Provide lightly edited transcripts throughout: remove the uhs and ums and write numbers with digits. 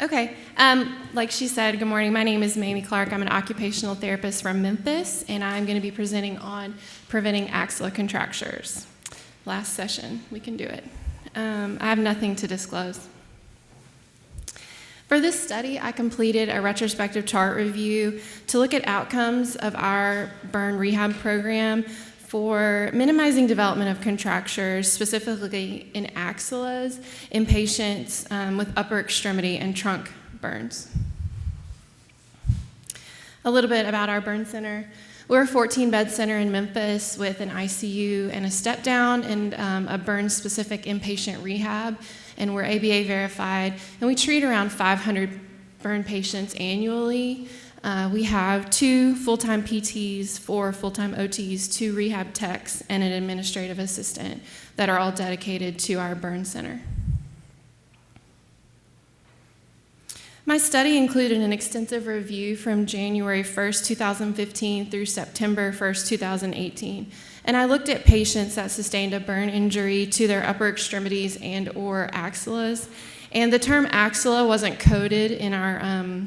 Okay, like she said, good morning. My name is Mamie Clark. I'm an occupational therapist from Memphis, and I'm going to be presenting on preventing axilla contractures. Last session, we can do it. I have nothing to disclose. For this study, I completed a retrospective chart review to look at outcomes of our burn rehab program for minimizing development of contractures, specifically in axillas, in patients with upper extremity and trunk burns. A little bit about our burn center. We're a 14-bed center in Memphis with an ICU and a step-down and a burn-specific inpatient rehab, and we're ABA verified, and we treat around 500 burn patients annually. We have 2 full-time PTs, 4 full-time OTs, 2 rehab techs, and an administrative assistant that are all dedicated to our burn center. My study included an extensive review from January 1st, 2015 through September 1st, 2018. And I looked at patients that sustained a burn injury to their upper extremities and or axillas. And the term axilla wasn't coded in our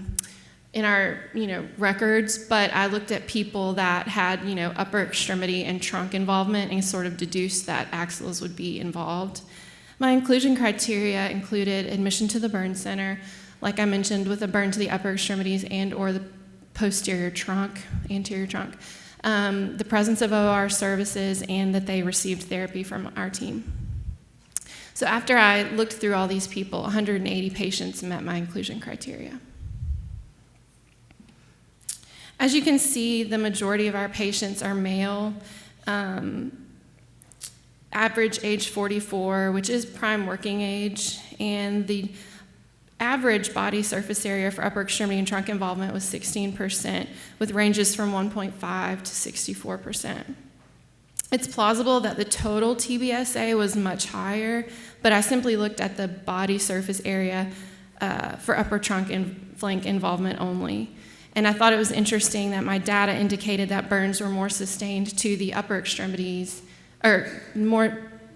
records, but I looked at people that had, upper extremity and trunk involvement and sort of deduced that axillas would be involved. My inclusion criteria included admission to the burn center, like I mentioned, with a burn to the upper extremities and or the anterior trunk, the presence of OR services, and that they received therapy from our team. So after I looked through all these people, 180 patients met my inclusion criteria. As you can see, the majority of our patients are male, average age 44, which is prime working age, and the average body surface area for upper extremity and trunk involvement was 16%, with ranges from 1.5 to 64%. It's plausible that the total TBSA was much higher, but I simply looked at the body surface area for upper trunk and flank involvement only. And I thought it was interesting that my data indicated that burns were more sustained to the upper extremities, I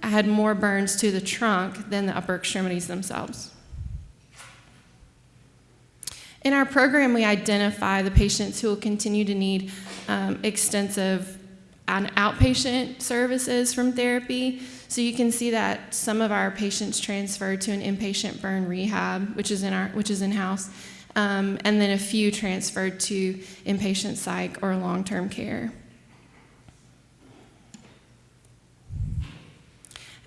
had more burns to the trunk than the upper extremities themselves. In our program, we identify the patients who will continue to need extensive outpatient services from therapy. So you can see that some of our patients transferred to an inpatient burn rehab, which is in-house, and then a few transferred to inpatient psych or long-term care.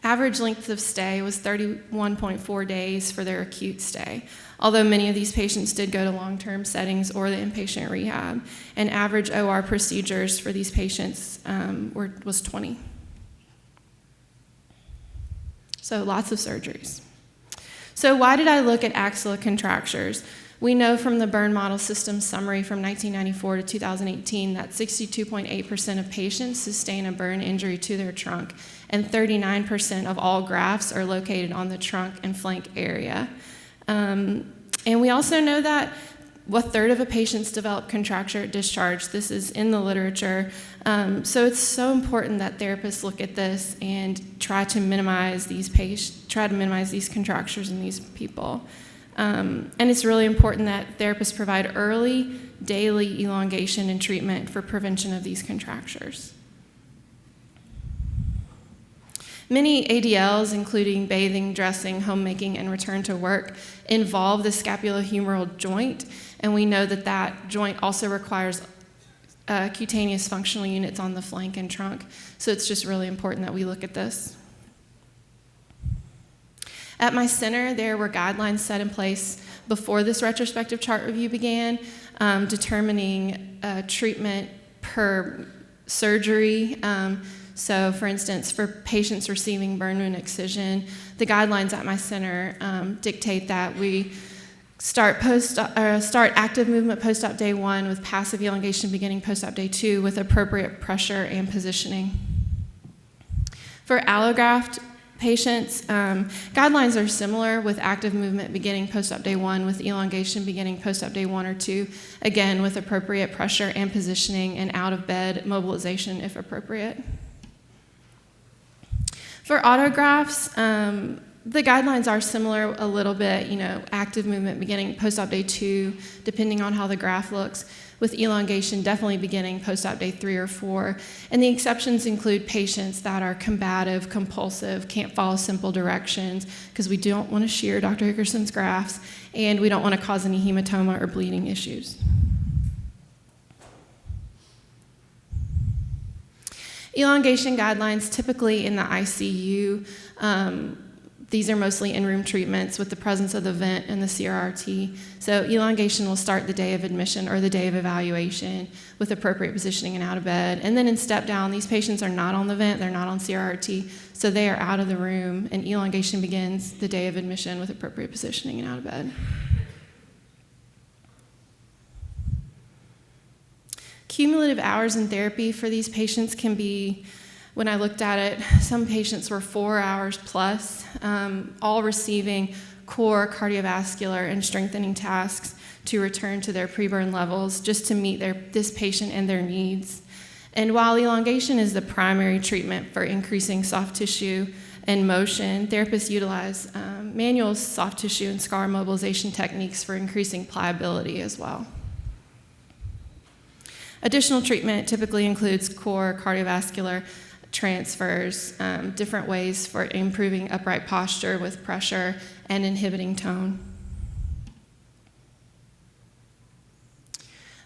Average length of stay was 31.4 days for their acute stay, although many of these patients did go to long-term settings or the inpatient rehab, and average OR procedures for these patients was 20. So lots of surgeries. So why did I look at axilla contractures? We know from the burn model system summary from 1994 to 2018 that 62.8% of patients sustain a burn injury to their trunk, and 39% of all grafts are located on the trunk and flank area. And we also know that 1/3 of patients develop contracture at discharge. This is in the literature. So it's so important that therapists look at this and try to minimize these contractures in these people. And it's really important that therapists provide early, daily elongation and treatment for prevention of these contractures. Many ADLs, including bathing, dressing, homemaking, and return to work, involve the scapulohumeral joint, and we know that that joint also requires cutaneous functional units on the flank and trunk, so it's just really important that we look at this. At my center, there were guidelines set in place before this retrospective chart review began, determining treatment per surgery. So, for instance, for patients receiving burn wound excision, the guidelines at my center dictate that we start active movement post-op day 1 with passive elongation beginning post-op day 2 with appropriate pressure and positioning. For allograft patients, guidelines are similar with active movement beginning post-op day 1 with elongation beginning post-op day 1 or 2, again with appropriate pressure and positioning and out-of-bed mobilization if appropriate. For autografts, the guidelines are similar a little bit, active movement beginning post-op day 2, depending on how the graph looks, with elongation definitely beginning post-op day 3 or 4. And the exceptions include patients that are combative, compulsive, can't follow simple directions, because we don't want to shear Dr. Hickerson's grafts, and we don't want to cause any hematoma or bleeding issues. Elongation guidelines, typically in the ICU, these are mostly in-room treatments with the presence of the vent and the CRRT. So elongation will start the day of admission or the day of evaluation with appropriate positioning and out of bed. And then in step down, these patients are not on the vent, they're not on CRRT, so they are out of the room, and elongation begins the day of admission with appropriate positioning and out of bed. Cumulative hours in therapy for these patients can be, when I looked at it, some patients were 4 hours plus, all receiving core cardiovascular and strengthening tasks to return to their pre-burn levels just to meet this patient and their needs. And while elongation is the primary treatment for increasing soft tissue and motion, therapists utilize manual soft tissue and scar mobilization techniques for increasing pliability as well. Additional treatment typically includes core cardiovascular transfers, different ways for improving upright posture with pressure and inhibiting tone.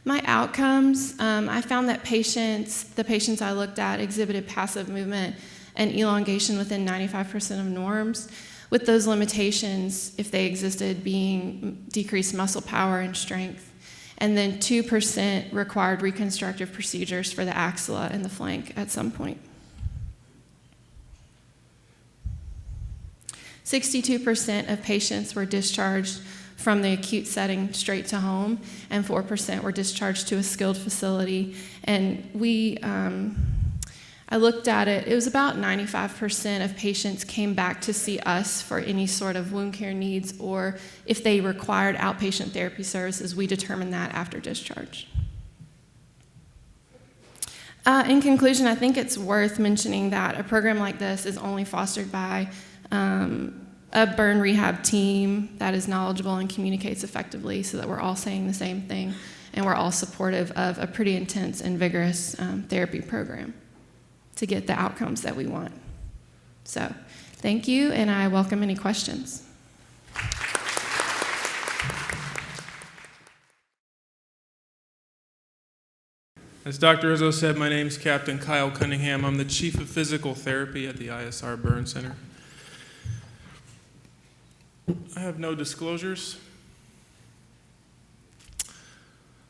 My outcomes, I found that the patients I looked at exhibited passive movement and elongation within 95% of norms, with those limitations, if they existed, being decreased muscle power and strength. And then 2% required reconstructive procedures for the axilla and the flank at some point. 62% of patients were discharged from the acute setting straight to home, and 4% were discharged to a skilled facility. And I looked at it, it was about 95% of patients came back to see us for any sort of wound care needs, or if they required outpatient therapy services, we determined that after discharge. In conclusion, I think it's worth mentioning that a program like this is only fostered by a burn rehab team that is knowledgeable and communicates effectively, so that we're all saying the same thing and we're all supportive of a pretty intense and vigorous therapy program to get the outcomes that we want. So thank you, and I welcome any questions. As Dr. Izzo said, my name is Captain Kyle Cunningham. I'm the Chief of Physical Therapy at the ISR Burn Center. I have no disclosures.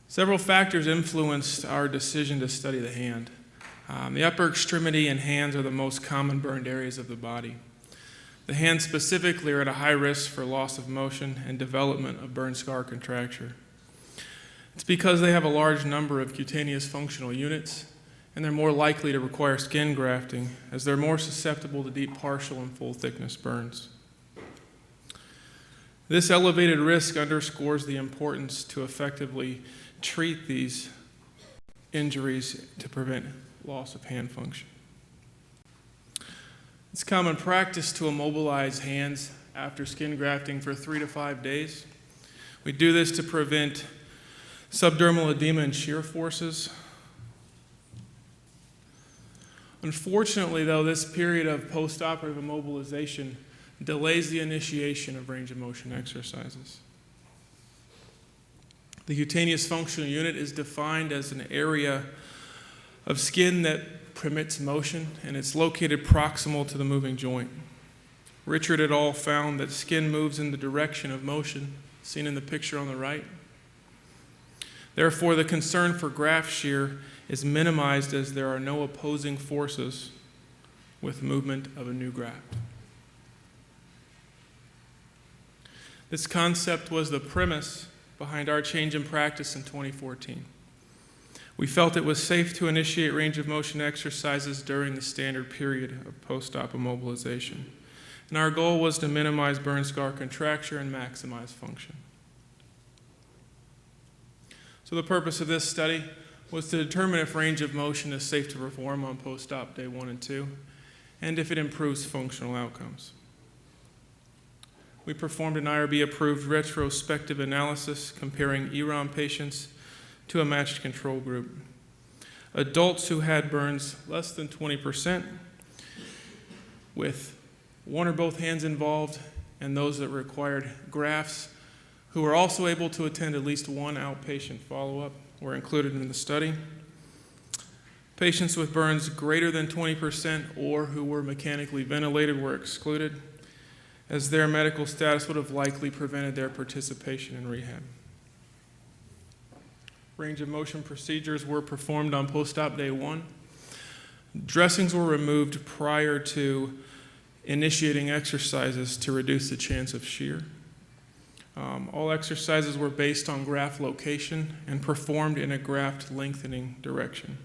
Several factors influenced our decision to study the hand. The upper extremity and hands are the most common burned areas of the body. The hands specifically are at a high risk for loss of motion and development of burn scar contracture. It's because they have a large number of cutaneous functional units, and they're more likely to require skin grafting, as they're more susceptible to deep partial and full thickness burns. This elevated risk underscores the importance to effectively treat these injuries to prevent loss of hand function. It's common practice to immobilize hands after skin grafting for 3 to 5 days. We do this to prevent subdermal edema and shear forces. Unfortunately, though, this period of post-operative immobilization delays the initiation of range of motion exercises. The cutaneous functional unit is defined as an area of skin that permits motion, and it's located proximal to the moving joint. Richard et al. Found that skin moves in the direction of motion, seen in the picture on the right. Therefore, the concern for graft shear is minimized as there are no opposing forces with movement of a new graft. This concept was the premise behind our change in practice in 2014. We felt it was safe to initiate range of motion exercises during the standard period of post-op immobilization. And our goal was to minimize burn scar contracture and maximize function. So the purpose of this study was to determine if range of motion is safe to perform on post-op day 1 and 2, and if it improves functional outcomes. we performed an IRB-approved retrospective analysis comparing EROM patients to a matched control group. Adults who had burns less than 20%, with one or both hands involved, and those that required grafts, who were also able to attend at least one outpatient follow-up, were included in the study. Patients with burns greater than 20% or who were mechanically ventilated were excluded, as their medical status would have likely prevented their participation in rehab. Range of motion procedures were performed on post-op day 1. Dressings were removed prior to initiating exercises to reduce the chance of shear. All exercises were based on graft location and performed in a graft lengthening direction.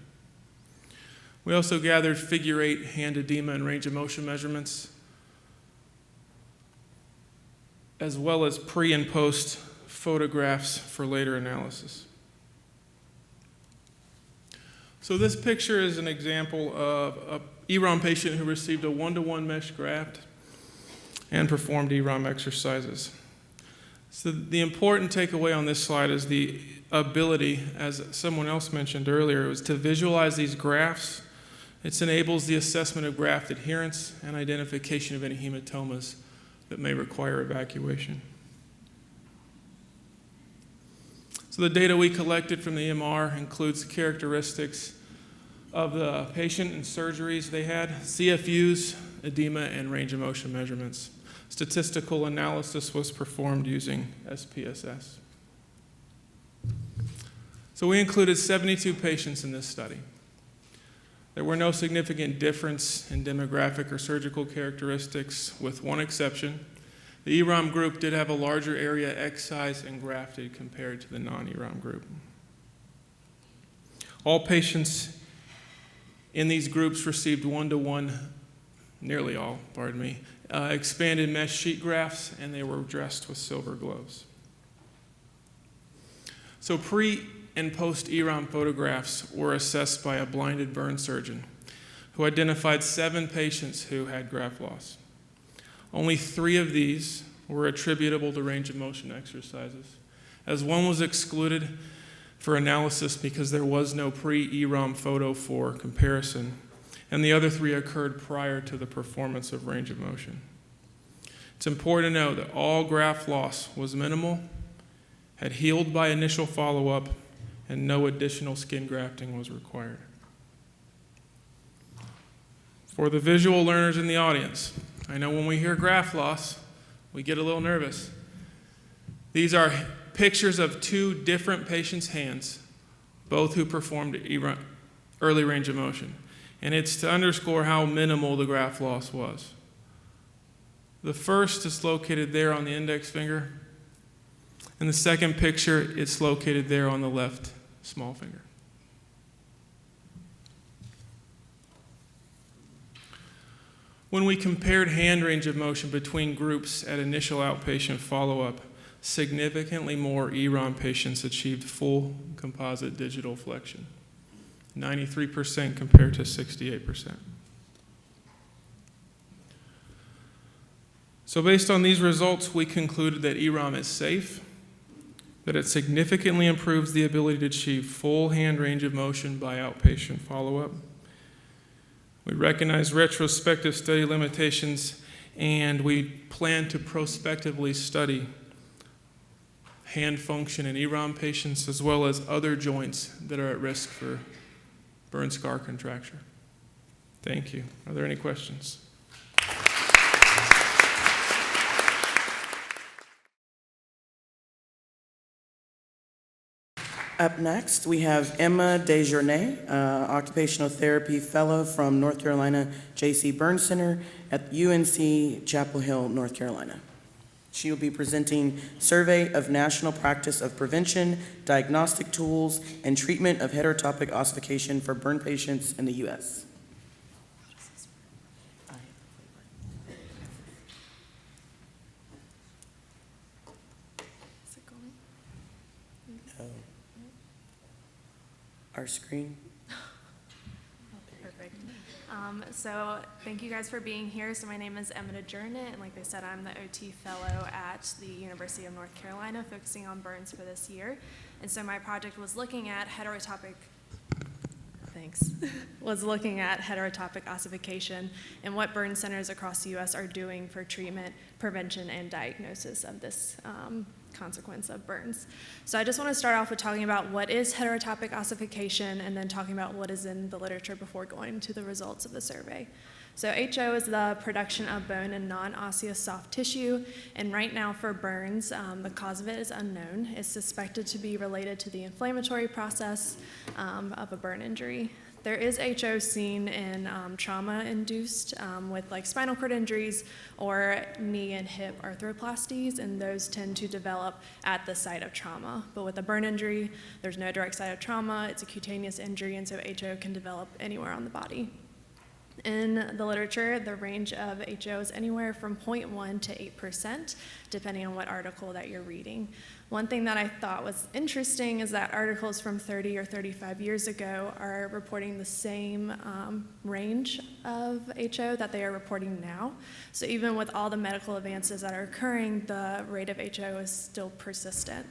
We also gathered figure 8 hand edema and range of motion measurements, as well as pre and post photographs for later analysis. So this picture is an example of an EROM patient who received a 1-to-1 mesh graft and performed EROM exercises. So the important takeaway on this slide is the ability, as someone else mentioned earlier, was to visualize these grafts. It enables the assessment of graft adherence and identification of any hematomas that may require evacuation. So the data we collected from the EMR includes the characteristics of the patient and surgeries they had, CFUs, edema, and range of motion measurements. Statistical analysis was performed using SPSS. So we included 72 patients in this study. There were no significant difference in demographic or surgical characteristics, with one exception. The EROM group did have a larger area excised and grafted compared to the non-EROM group. All patients in these groups received 1-to-1, nearly all, expanded mesh sheet grafts, and they were dressed with silver gloves. So pre and post EROM photographs were assessed by a blinded burn surgeon who identified 7 patients who had graft loss. Only 3 of these were attributable to range of motion exercises, as one was excluded for analysis because there was no pre-EROM photo for comparison, and the other 3 occurred prior to the performance of range of motion. It's important to note that all graft loss was minimal, had healed by initial follow-up, and no additional skin grafting was required. For the visual learners in the audience, I know when we hear graft loss, we get a little nervous. These are pictures of 2 different patients' hands, both who performed early range of motion. And it's to underscore how minimal the graft loss was. The first is located there on the index finger. And the second picture, it's located there on the left small finger. When we compared hand range of motion between groups at initial outpatient follow-up, significantly more EROM patients achieved full composite digital flexion, 93% compared to 68%. So based on these results, we concluded that EROM is safe, that it significantly improves the ability to achieve full hand range of motion by outpatient follow-up. We recognize retrospective study limitations, and we plan to prospectively study hand function in EROM patients, as well as other joints that are at risk for burn scar contracture. Thank you. Are there any questions? Up next, we have Emma Desjournais, Occupational Therapy Fellow from North Carolina J.C. Burn Center at UNC Chapel Hill, North Carolina. She will be presenting Survey of National Practice of Prevention, Diagnostic Tools, and Treatment of Heterotopic Ossification for Burn Patients in the U.S. Our screen. Perfect. So thank you guys for being here. So my name is Emma DeJournett, and like they said, I'm the OT fellow at the University of North Carolina, focusing on burns for this year. And so my project was looking at heterotopic ossification and what burn centers across the U.S. are doing for treatment, prevention, and diagnosis of this consequence of burns. So I just want to start off with talking about what is heterotopic ossification and then talking about what is in the literature before going to the results of the survey. So HO is the production of bone and non-osseous soft tissue, and right now for burns, the cause of it is unknown. It's suspected to be related to the inflammatory process of a burn injury. There is HO seen in trauma-induced with like spinal cord injuries or knee and hip arthroplasties, and those tend to develop at the site of trauma. But with a burn injury, there's no direct site of trauma, it's a cutaneous injury, and so HO can develop anywhere on the body. In the literature, the range of HO is anywhere from 0.1 to 8%, depending on what article that you're reading. One thing that I thought was interesting is that articles from 30 or 35 years ago are reporting the same range of HO that they are reporting now. So even with all the medical advances that are occurring, the rate of HO is still persistent.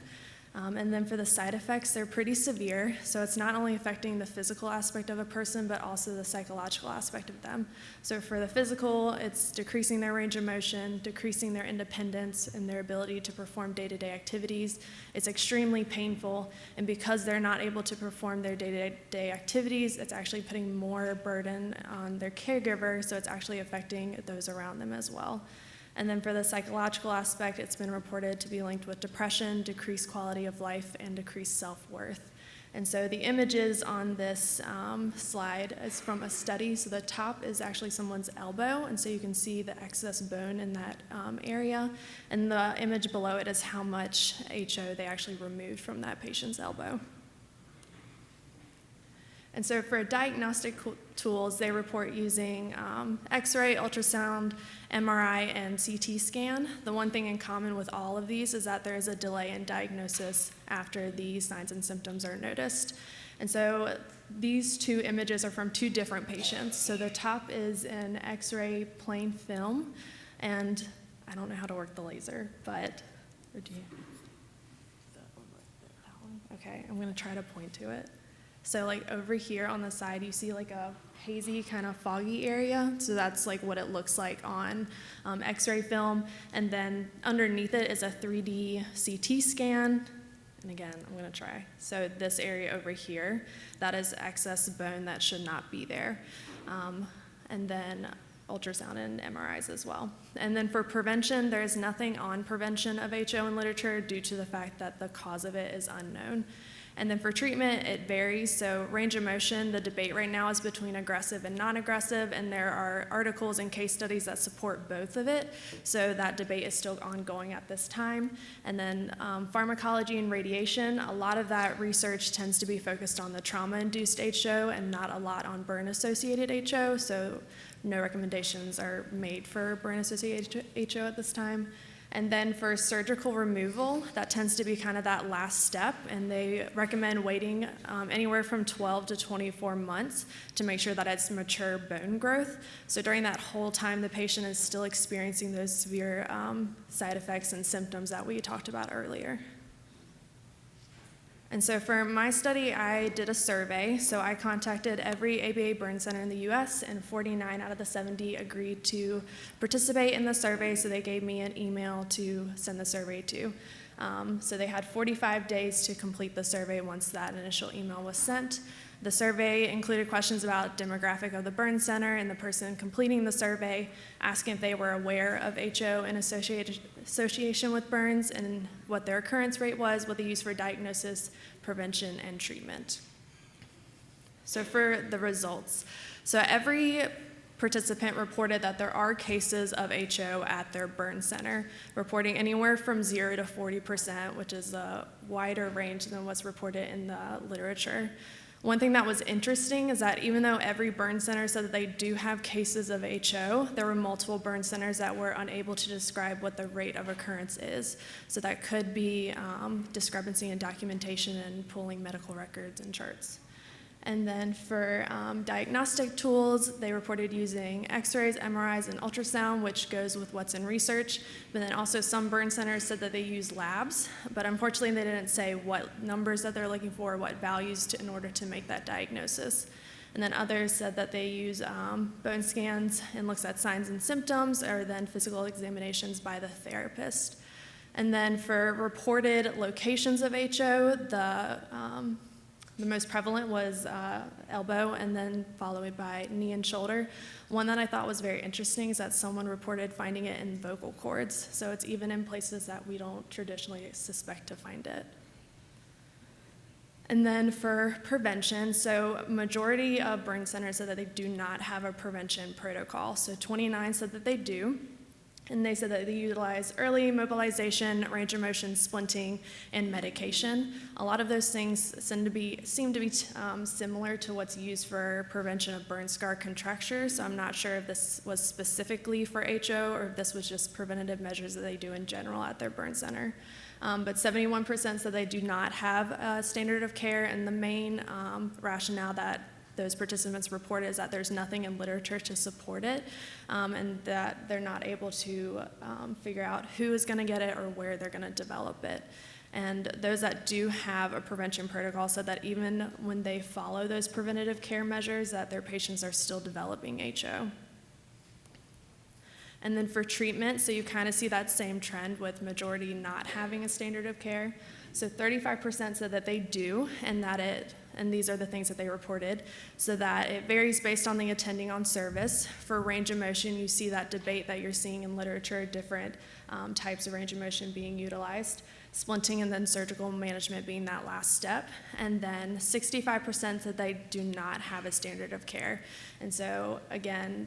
And then for the side effects, they're pretty severe. So it's not only affecting the physical aspect of a person, but also the psychological aspect of them. So for the physical, it's decreasing their range of motion, decreasing their independence and their ability to perform day-to-day activities. It's extremely painful. And because they're not able to perform their day-to-day activities, it's actually putting more burden on their caregiver. So it's actually affecting those around them as well. And then for the psychological aspect, it's been reported to be linked with depression, decreased quality of life, and decreased self-worth. And so the images on this slide is from a study. So the top is actually someone's elbow, and so you can see the excess bone in that area. And the image below it is how much HO they actually removed from that patient's elbow. And so for diagnostic tools, they report using X-ray, ultrasound, MRI, and CT scan. The one thing in common with all of these is that there is a delay in diagnosis after the signs and symptoms are noticed. And so these two images are from two different patients. So the top is an X-ray plain film, and I don't know how to work the laser, but, or do you? That one right there. That one? Okay, I'm gonna try to point to it. So like over here on the side, you see like a hazy kind of foggy area. So that's like what it looks like on X-ray film. And then underneath it is a 3D CT scan. And again, I'm gonna try. So this area over here, that is excess bone that should not be there. And then ultrasound and MRIs as well. And then for prevention, there is nothing on prevention of HO in literature due to the fact that the cause of it is unknown. And then for treatment, it varies. So range of motion, the debate right now is between aggressive and non-aggressive, and there are articles and case studies that support both of it. So that debate is still ongoing at this time. And then pharmacology and radiation, a lot of that research tends to be focused on the trauma-induced HO and not a lot on burn-associated HO. So no recommendations are made for burn-associated HO at this time. And then for surgical removal, that tends to be kind of that last step, and they recommend waiting anywhere from 12 to 24 months to make sure that it's mature bone growth. So during that whole time, the patient is still experiencing those severe side effects and symptoms that we talked about earlier. And so for my study, I did a survey. So I contacted every ABA burn center in the US, and 49 out of the 70 agreed to participate in the survey, so they gave me an email to send the survey to. So they had 45 days to complete the survey once that initial email was sent. The survey included questions about demographic of the burn center and the person completing the survey, asking if they were aware of HO in association with burns and what their occurrence rate was, what they used for diagnosis, prevention, and treatment. So for the results, so every participant reported that there are cases of HO at their burn center, reporting anywhere from 0 to 40%, which is a wider range than what's reported in the literature. One thing that was interesting is that even though every burn center said that they do have cases of HO, there were multiple burn centers that were unable to describe what the rate of occurrence is. So that could be discrepancy in documentation and pulling medical records and charts. And then for diagnostic tools, they reported using x-rays, MRIs, and ultrasound, which goes with what's in research. But then also some burn centers said that they use labs, but unfortunately they didn't say what numbers that they're looking for, what values in order to make that diagnosis. And then others said that they use bone scans and looks at signs and symptoms, or then physical examinations by the therapist. And then for reported locations of HO, the most prevalent was elbow, and then followed by knee and shoulder. One that I thought was very interesting is that someone reported finding it in vocal cords. So it's even in places that we don't traditionally suspect to find it. And then for prevention, so majority of burn centers said that they do not have a prevention protocol. So 29 said that they do. And they said that they utilize early mobilization, range of motion, splinting, and medication. A lot of those things seem to be similar to what's used for prevention of burn scar contractures. So I'm not sure if this was specifically for HO or if this was just preventative measures that they do in general at their burn center. But 71% said they do not have a standard of care, and the main rationale that those participants reported is that there's nothing in literature to support it, and that they're not able to figure out who is going to get it or where they're going to develop it. And those that do have a prevention protocol said that even when they follow those preventative care measures, that their patients are still developing HO. And then for treatment, so you kind of see that same trend with majority not having a standard of care. So 35% said that they do, and these are the things that they reported, so that it varies based on the attending on service. For range of motion, you see that debate that you're seeing in literature, different types of range of motion being utilized. Splinting and then surgical management being that last step. And then 65% said they do not have a standard of care. And so again,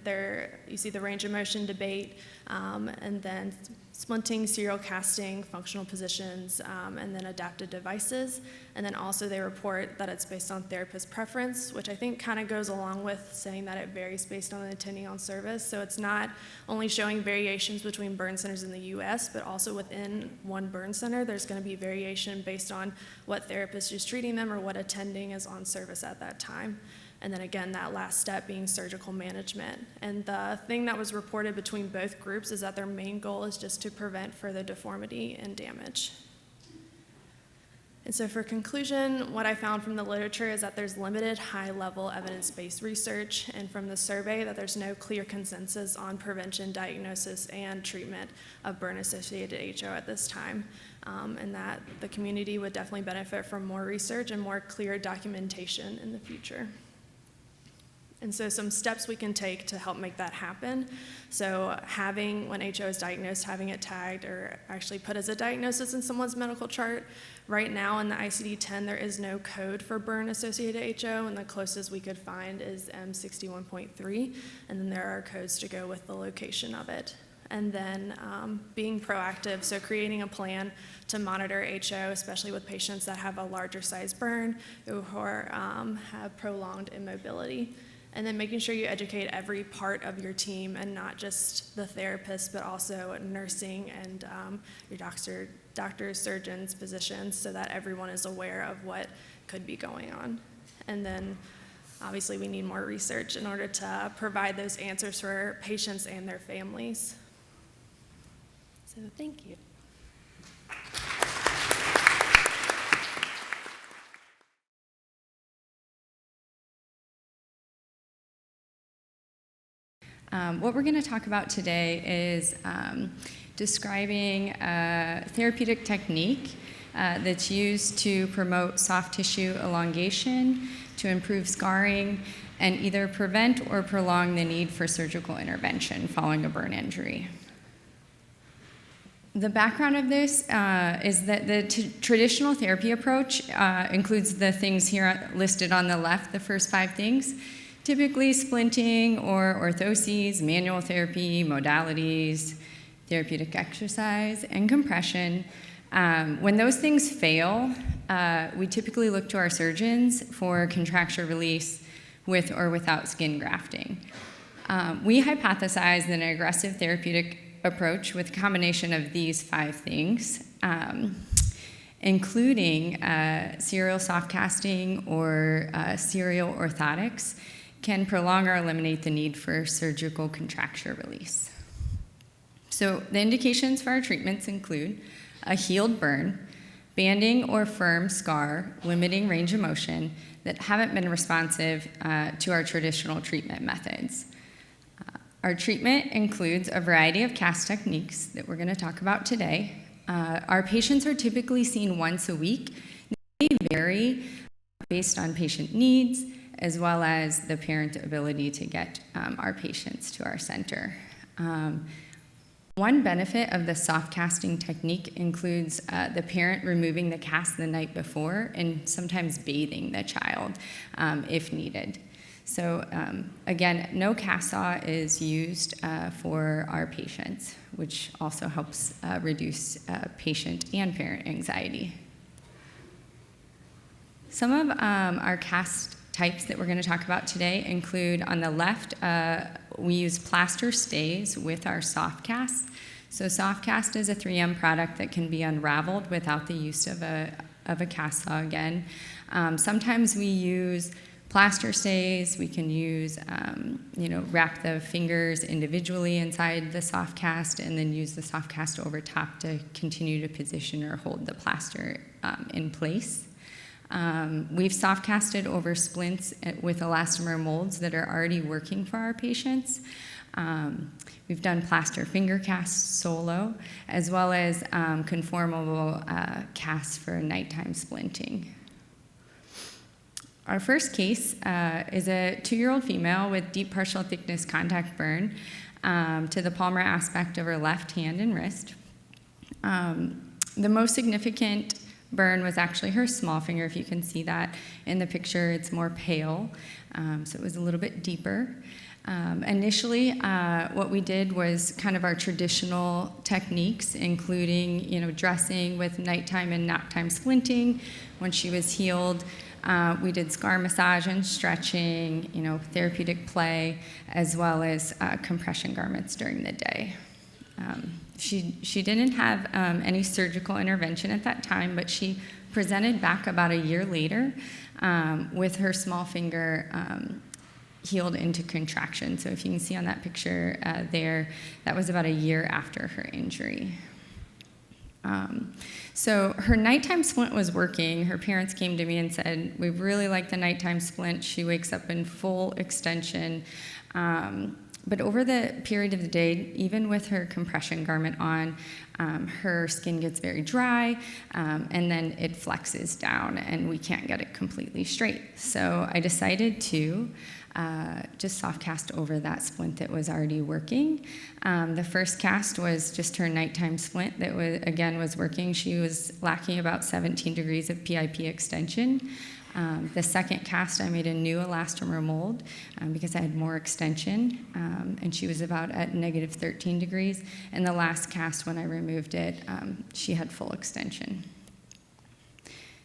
you see the range of motion debate, and then splinting, serial casting, functional positions, and then adaptive devices. And then also they report that it's based on therapist preference, which I think kind of goes along with saying that it varies based on the attending on service. So it's not only showing variations between burn centers in the US, but also within one burn center, there's going to be variation based on what therapist is treating them or what attending is on service at that time. And then again, that last step being surgical management. And the thing that was reported between both groups is that their main goal is just to prevent further deformity and damage. And so for conclusion, what I found from the literature is that there's limited high-level evidence-based research, and from the survey that there's no clear consensus on prevention, diagnosis, and treatment of burn-associated HO at this time, and that the community would definitely benefit from more research and more clear documentation in the future. And so some steps we can take to help make that happen. So when HO is diagnosed, having it tagged or actually put as a diagnosis in someone's medical chart. Right now in the ICD-10, there is no code for burn-associated HO, and the closest we could find is M61.3, and then there are codes to go with the location of it. And then being proactive, so creating a plan to monitor HO, especially with patients that have a larger size burn or have prolonged immobility. And then making sure you educate every part of your team, and not just the therapist, but also nursing and your doctors, surgeons, physicians, so that everyone is aware of what could be going on. And then obviously we need more research in order to provide those answers for patients and their families. So thank you. What we're going to talk about today is describing a therapeutic technique that's used to promote soft tissue elongation, to improve scarring, and either prevent or prolong the need for surgical intervention following a burn injury. The background of this is that the traditional therapy approach includes the things here listed on the left, the first 5 things. Typically splinting or orthoses, manual therapy, modalities, therapeutic exercise, and compression. When those things fail, we typically look to our surgeons for contracture release with or without skin grafting. We hypothesize that an aggressive therapeutic approach with a combination of these 5 things including serial soft casting or serial orthotics, can prolong or eliminate the need for surgical contracture release. So the indications for our treatments include a healed burn, banding or firm scar, limiting range of motion that haven't been responsive to our traditional treatment methods. Our treatment includes a variety of cast techniques that we're going to talk about today. Our patients are typically seen once a week. They vary based on patient needs, as well as the parent ability to get our patients to our center. One benefit of the soft casting technique includes the parent removing the cast the night before and sometimes bathing the child if needed. So again, no cast saw is used for our patients, which also helps reduce patient and parent anxiety. Some of our cast types that we're going to talk about today include, on the left, we use plaster stays with our soft cast. So soft cast is a 3M product that can be unraveled without the use of a cast saw again. Sometimes we use plaster stays. We can use, wrap the fingers individually inside the soft cast and then use the soft cast over top to continue to position or hold the plaster in place. We've soft casted over splints with elastomer molds that are already working for our patients. We've done plaster finger casts solo, as well as conformable casts for nighttime splinting. Our first case is a 2-year-old female with deep partial thickness contact burn to the palmar aspect of her left hand and wrist. The most significant burn was actually her small finger. If you can see that in the picture, it's more pale, so it was a little bit deeper. Initially, what we did was kind of our traditional techniques, including, dressing with nighttime and naptime splinting. When she was healed, we did scar massage and stretching, therapeutic play, as well as compression garments during the day. She didn't have any surgical intervention at that time, but she presented back about a year later with her small finger healed into contraction. So if you can see on that picture there, that was about a year after her injury. So her nighttime splint was working. Her parents came to me and said, "We really like the nighttime splint. She wakes up in full extension." But over the period of the day, even with her compression garment on, her skin gets very dry, and then it flexes down, and we can't get it completely straight. So I decided to just soft cast over that splint that was already working. The first cast was just her nighttime splint that was working. She was lacking about 17 degrees of PIP extension. The second cast, I made a new elastomer mold because I had more extension, and she was about at negative 13 degrees. And the last cast, when I removed it, she had full extension.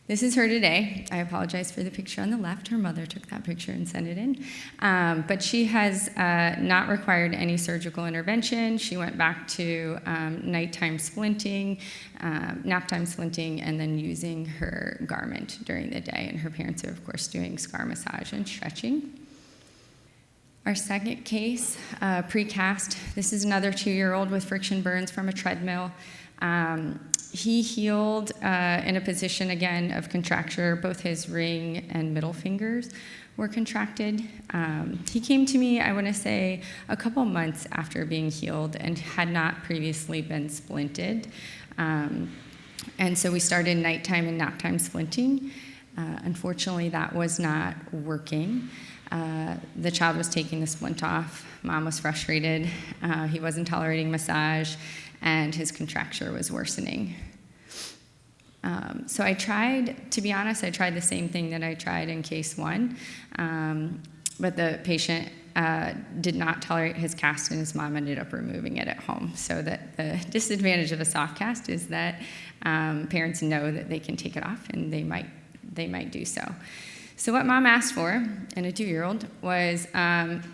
This is her today. I apologize for the picture on the left. Her mother took that picture and sent it in. But she has not required any surgical intervention. She went back to nighttime splinting, naptime splinting, and then using her garment during the day. And her parents are, of course, doing scar massage and stretching. Our second case, precast. This is another 2-year-old with friction burns from a treadmill. He healed in a position, again, of contracture. Both his ring and middle fingers were contracted. He came to me, I want to say, a couple months after being healed and had not previously been splinted. And so we started nighttime and naptime splinting. Unfortunately, that was not working. The child was taking the splint off. Mom was frustrated. He wasn't tolerating massage, and his contracture was worsening. So I tried, to be honest, I tried the same thing that I tried in case 1, but the patient did not tolerate his cast, and his mom ended up removing it at home. So that the disadvantage of a soft cast is that parents know that they can take it off, and they might do so. So what Mom asked for in a 2-year-old was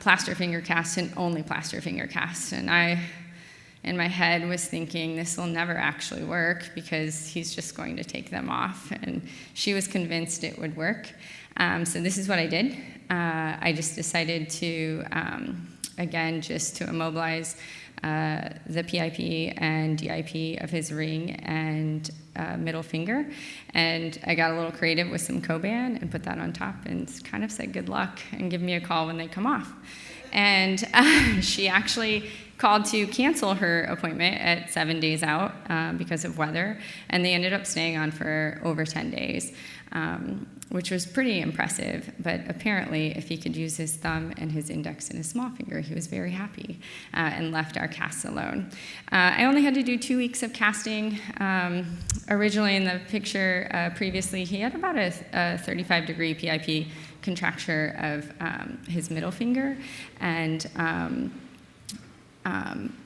plaster finger cast and only plaster finger cast. And I In my head was thinking, this will never actually work because he's just going to take them off. And she was convinced it would work. So this is what I did. I just decided to, again, just to immobilize the PIP and DIP of his ring and middle finger. And I got a little creative with some Coban and put that on top and kind of said good luck and give me a call when they come off. And she actually called to cancel her appointment at 7 days out because of weather, and they ended up staying on for over 10 days, which was pretty impressive. But apparently, if he could use his thumb and his index and his small finger, he was very happy and left our casts alone. I only had to do 2 weeks of casting. Originally in the picture previously, he had about a 35-degree PIP contracture of his middle finger, and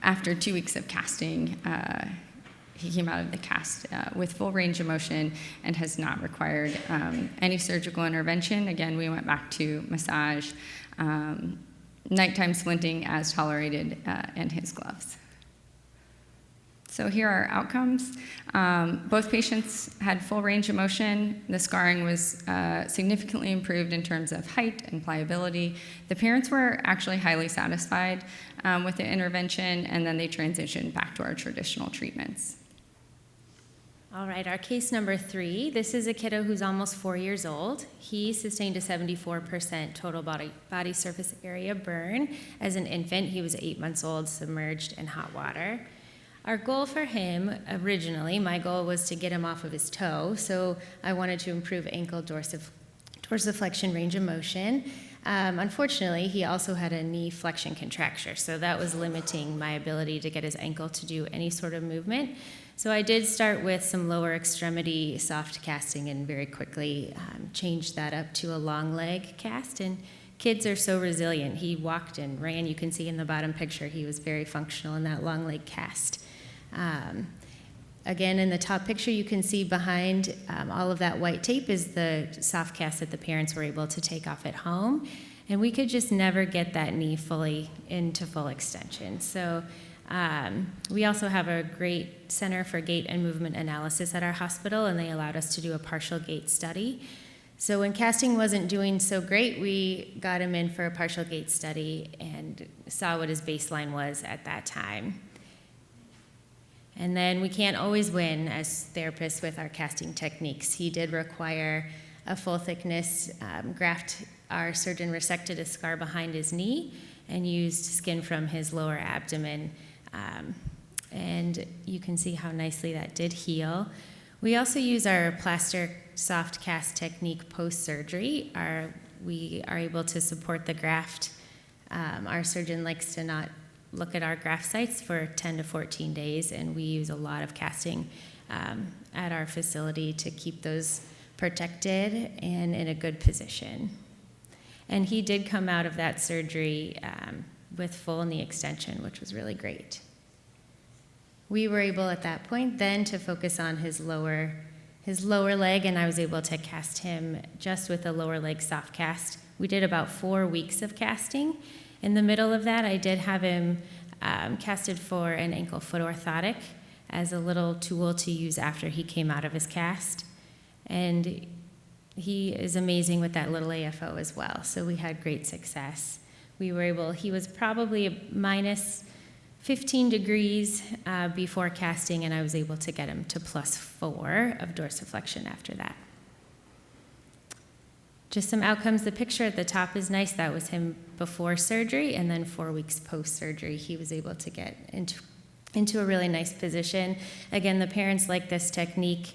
after 2 weeks of casting, he came out of the cast with full range of motion and has not required any surgical intervention. Again, we went back to massage, nighttime splinting as tolerated, and his gloves. So here are outcomes. Both patients had full range of motion. The scarring was significantly improved in terms of height and pliability. The parents were actually highly satisfied with the intervention, and then they transitioned back to our traditional treatments. All right, our case number 3. This is a kiddo who's almost 4 years old. He sustained a 74% total body surface area burn. As an infant, he was 8 months old, submerged in hot water. Our goal for him, originally, my goal was to get him off of his toe, so I wanted to improve ankle dorsiflexion range of motion. Unfortunately, he also had a knee flexion contracture, so that was limiting my ability to get his ankle to do any sort of movement. So I did start with some lower extremity soft casting and very quickly changed that up to a long leg cast. And kids are so resilient. He walked and ran. You can see in the bottom picture he was very functional in that long leg cast. Again, in the top picture, you can see behind all of that white tape is the soft cast that the parents were able to take off at home. And we could just never get that knee fully into full extension. So we also have a great Center for Gait and Movement Analysis at our hospital, and they allowed us to do a partial gait study. So when casting wasn't doing so great, we got him in for a partial gait study and saw what his baseline was at that time. And then we can't always win as therapists with our casting techniques. He did require a full thickness graft. Our surgeon resected a scar behind his knee and used skin from his lower abdomen. And you can see how nicely that did heal. We also use our Plaster soft cast technique post-surgery. We are able to support the graft. Our surgeon likes to not look at our graft sites for 10 to 14 days, and we use a lot of casting at our facility to keep those protected and in a good position. And he did come out of that surgery with full knee extension, which was really great. We were able at that point then to focus on his lower leg, and I was able to cast him just with a lower leg soft cast. We did about 4 weeks of casting. In the middle of that, I did have him casted for an ankle foot orthotic as a little tool to use after he came out of his cast. And he is amazing with that little AFO as well, so we had great success. He was probably minus 15 degrees before casting, and I was able to get him to +4 of dorsiflexion after that. Just some outcomes. The picture at the top is nice. That was him before surgery, and then 4 weeks post-surgery, he was able to get into a really nice position. Again, the parents like this technique.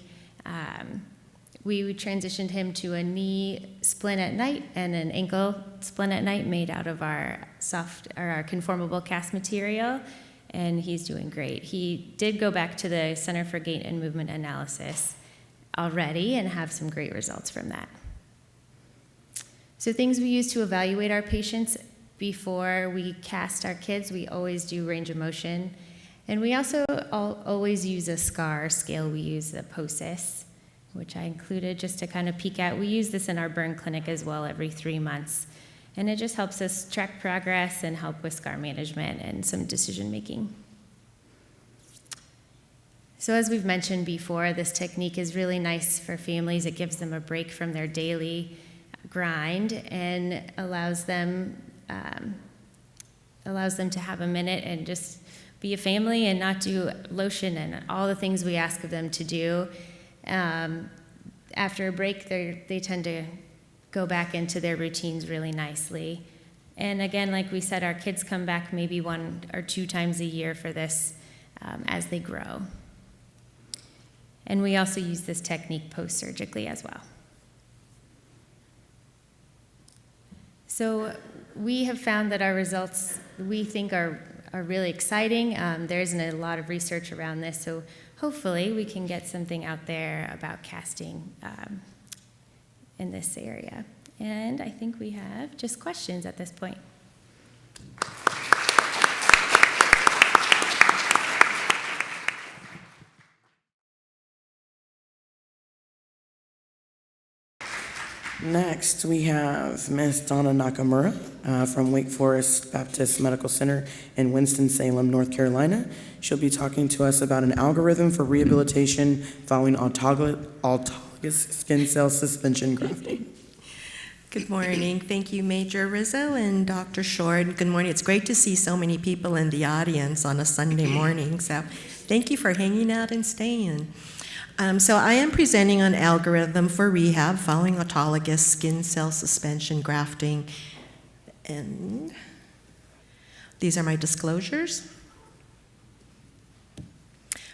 We transitioned him to a knee splint at night and an ankle splint at night made out of our conformable cast material, and he's doing great. He did go back to the Center for Gait and Movement Analysis already and have some great results from that. So things we use to evaluate our patients before we cast our kids, we always do range of motion. And we also always use a SCAR scale. We use the POSIS, which I included just to kind of peek at. We use this in our burn clinic as well every 3 months. And it just helps us track progress and help with scar management and some decision making. So as we've mentioned before, this technique is really nice for families. It gives them a break from their daily grind and allows them to have a minute and just be a family and not do lotion and all the things we ask of them to do. After a break, they tend to go back into their routines really nicely. And again, like we said, our kids come back maybe 1 or 2 times a year for this as they grow. And we also use this technique post-surgically as well. So we have found that our results, we think, are really exciting. There isn't a lot of research around this, so hopefully we can get something out there about casting in this area. And I think we have just questions at this point. Next, we have Ms. Donna Nakamura from Wake Forest Baptist Medical Center in Winston-Salem, North Carolina. She'll be talking to us about an algorithm for rehabilitation following autologous skin cell suspension grafting. Good morning. Thank you, Major Rizzo and Dr. Short. Good morning. It's great to see so many people in the audience on a Sunday morning. So thank you for hanging out and staying. So I am presenting an algorithm for rehab following autologous skin cell suspension grafting. And these are my disclosures.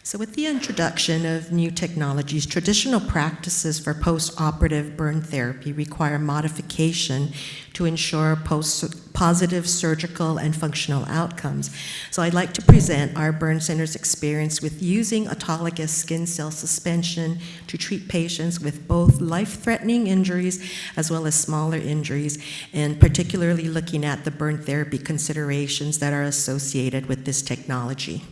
So with the introduction of new technologies, traditional practices for post-operative burn therapy require modification to ensure positive surgical and functional outcomes. So I'd like to present our burn center's experience with using autologous skin cell suspension to treat patients with both life-threatening injuries as well as smaller injuries, and particularly looking at the burn therapy considerations that are associated with this technology.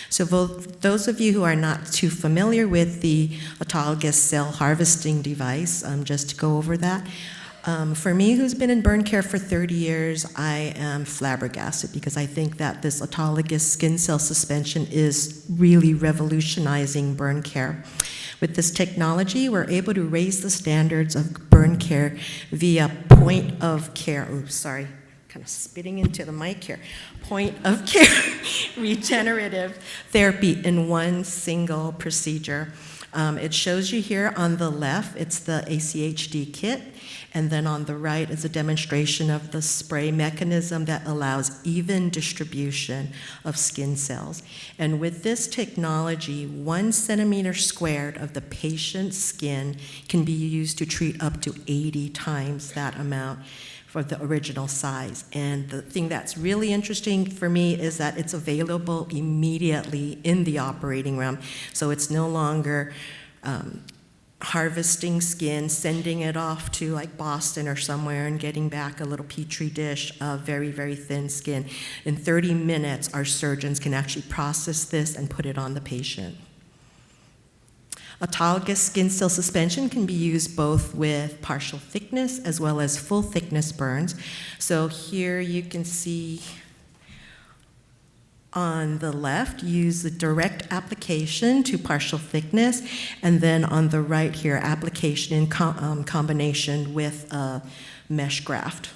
So those of you who are not too familiar with the autologous cell harvesting device, just to go over that, for me, who's been in burn care for 30 years, I am flabbergasted because I think that this autologous skin cell suspension is really revolutionizing burn care. With this technology, we're able to raise the standards of burn care via point of care. Oh, sorry. Kind of spitting into the mic here. Point of care regenerative therapy in one single procedure. It shows you here on the left, it's the ACHD kit, and then on the right is a demonstration of the spray mechanism that allows even distribution of skin cells. And with this technology, 1 centimeter squared of the patient's skin can be used to treat up to 80 times that amount for the original size. And the thing that's really interesting for me is that it's available immediately in the operating room. So it's no longer harvesting skin, sending it off to like Boston or somewhere and getting back a little petri dish of very, very thin skin. In 30 minutes, our surgeons can actually process this and put it on the patient. Autologous skin cell suspension can be used both with partial thickness as well as full thickness burns. So here you can see on the left, use the direct application to partial thickness, and then on the right here, application in combination with a mesh graft.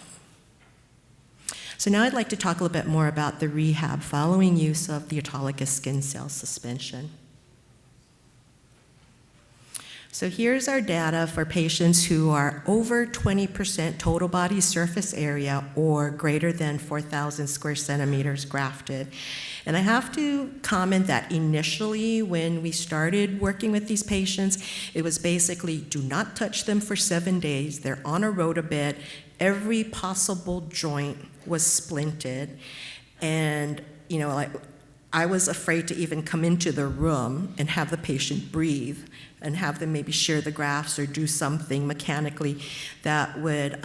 So now I'd like to talk a little bit more about the rehab following use of the autologous skin cell suspension. So here's our data for patients who are over 20% total body surface area or greater than 4,000 square centimeters grafted. And I have to comment that initially when we started working with these patients, it was basically do not touch them for 7 days. They're on a rotabed. Every possible joint was splinted. And, you know, like, I was afraid to even come into the room and have the patient breathe and have them maybe shear the grafts or do something mechanically that would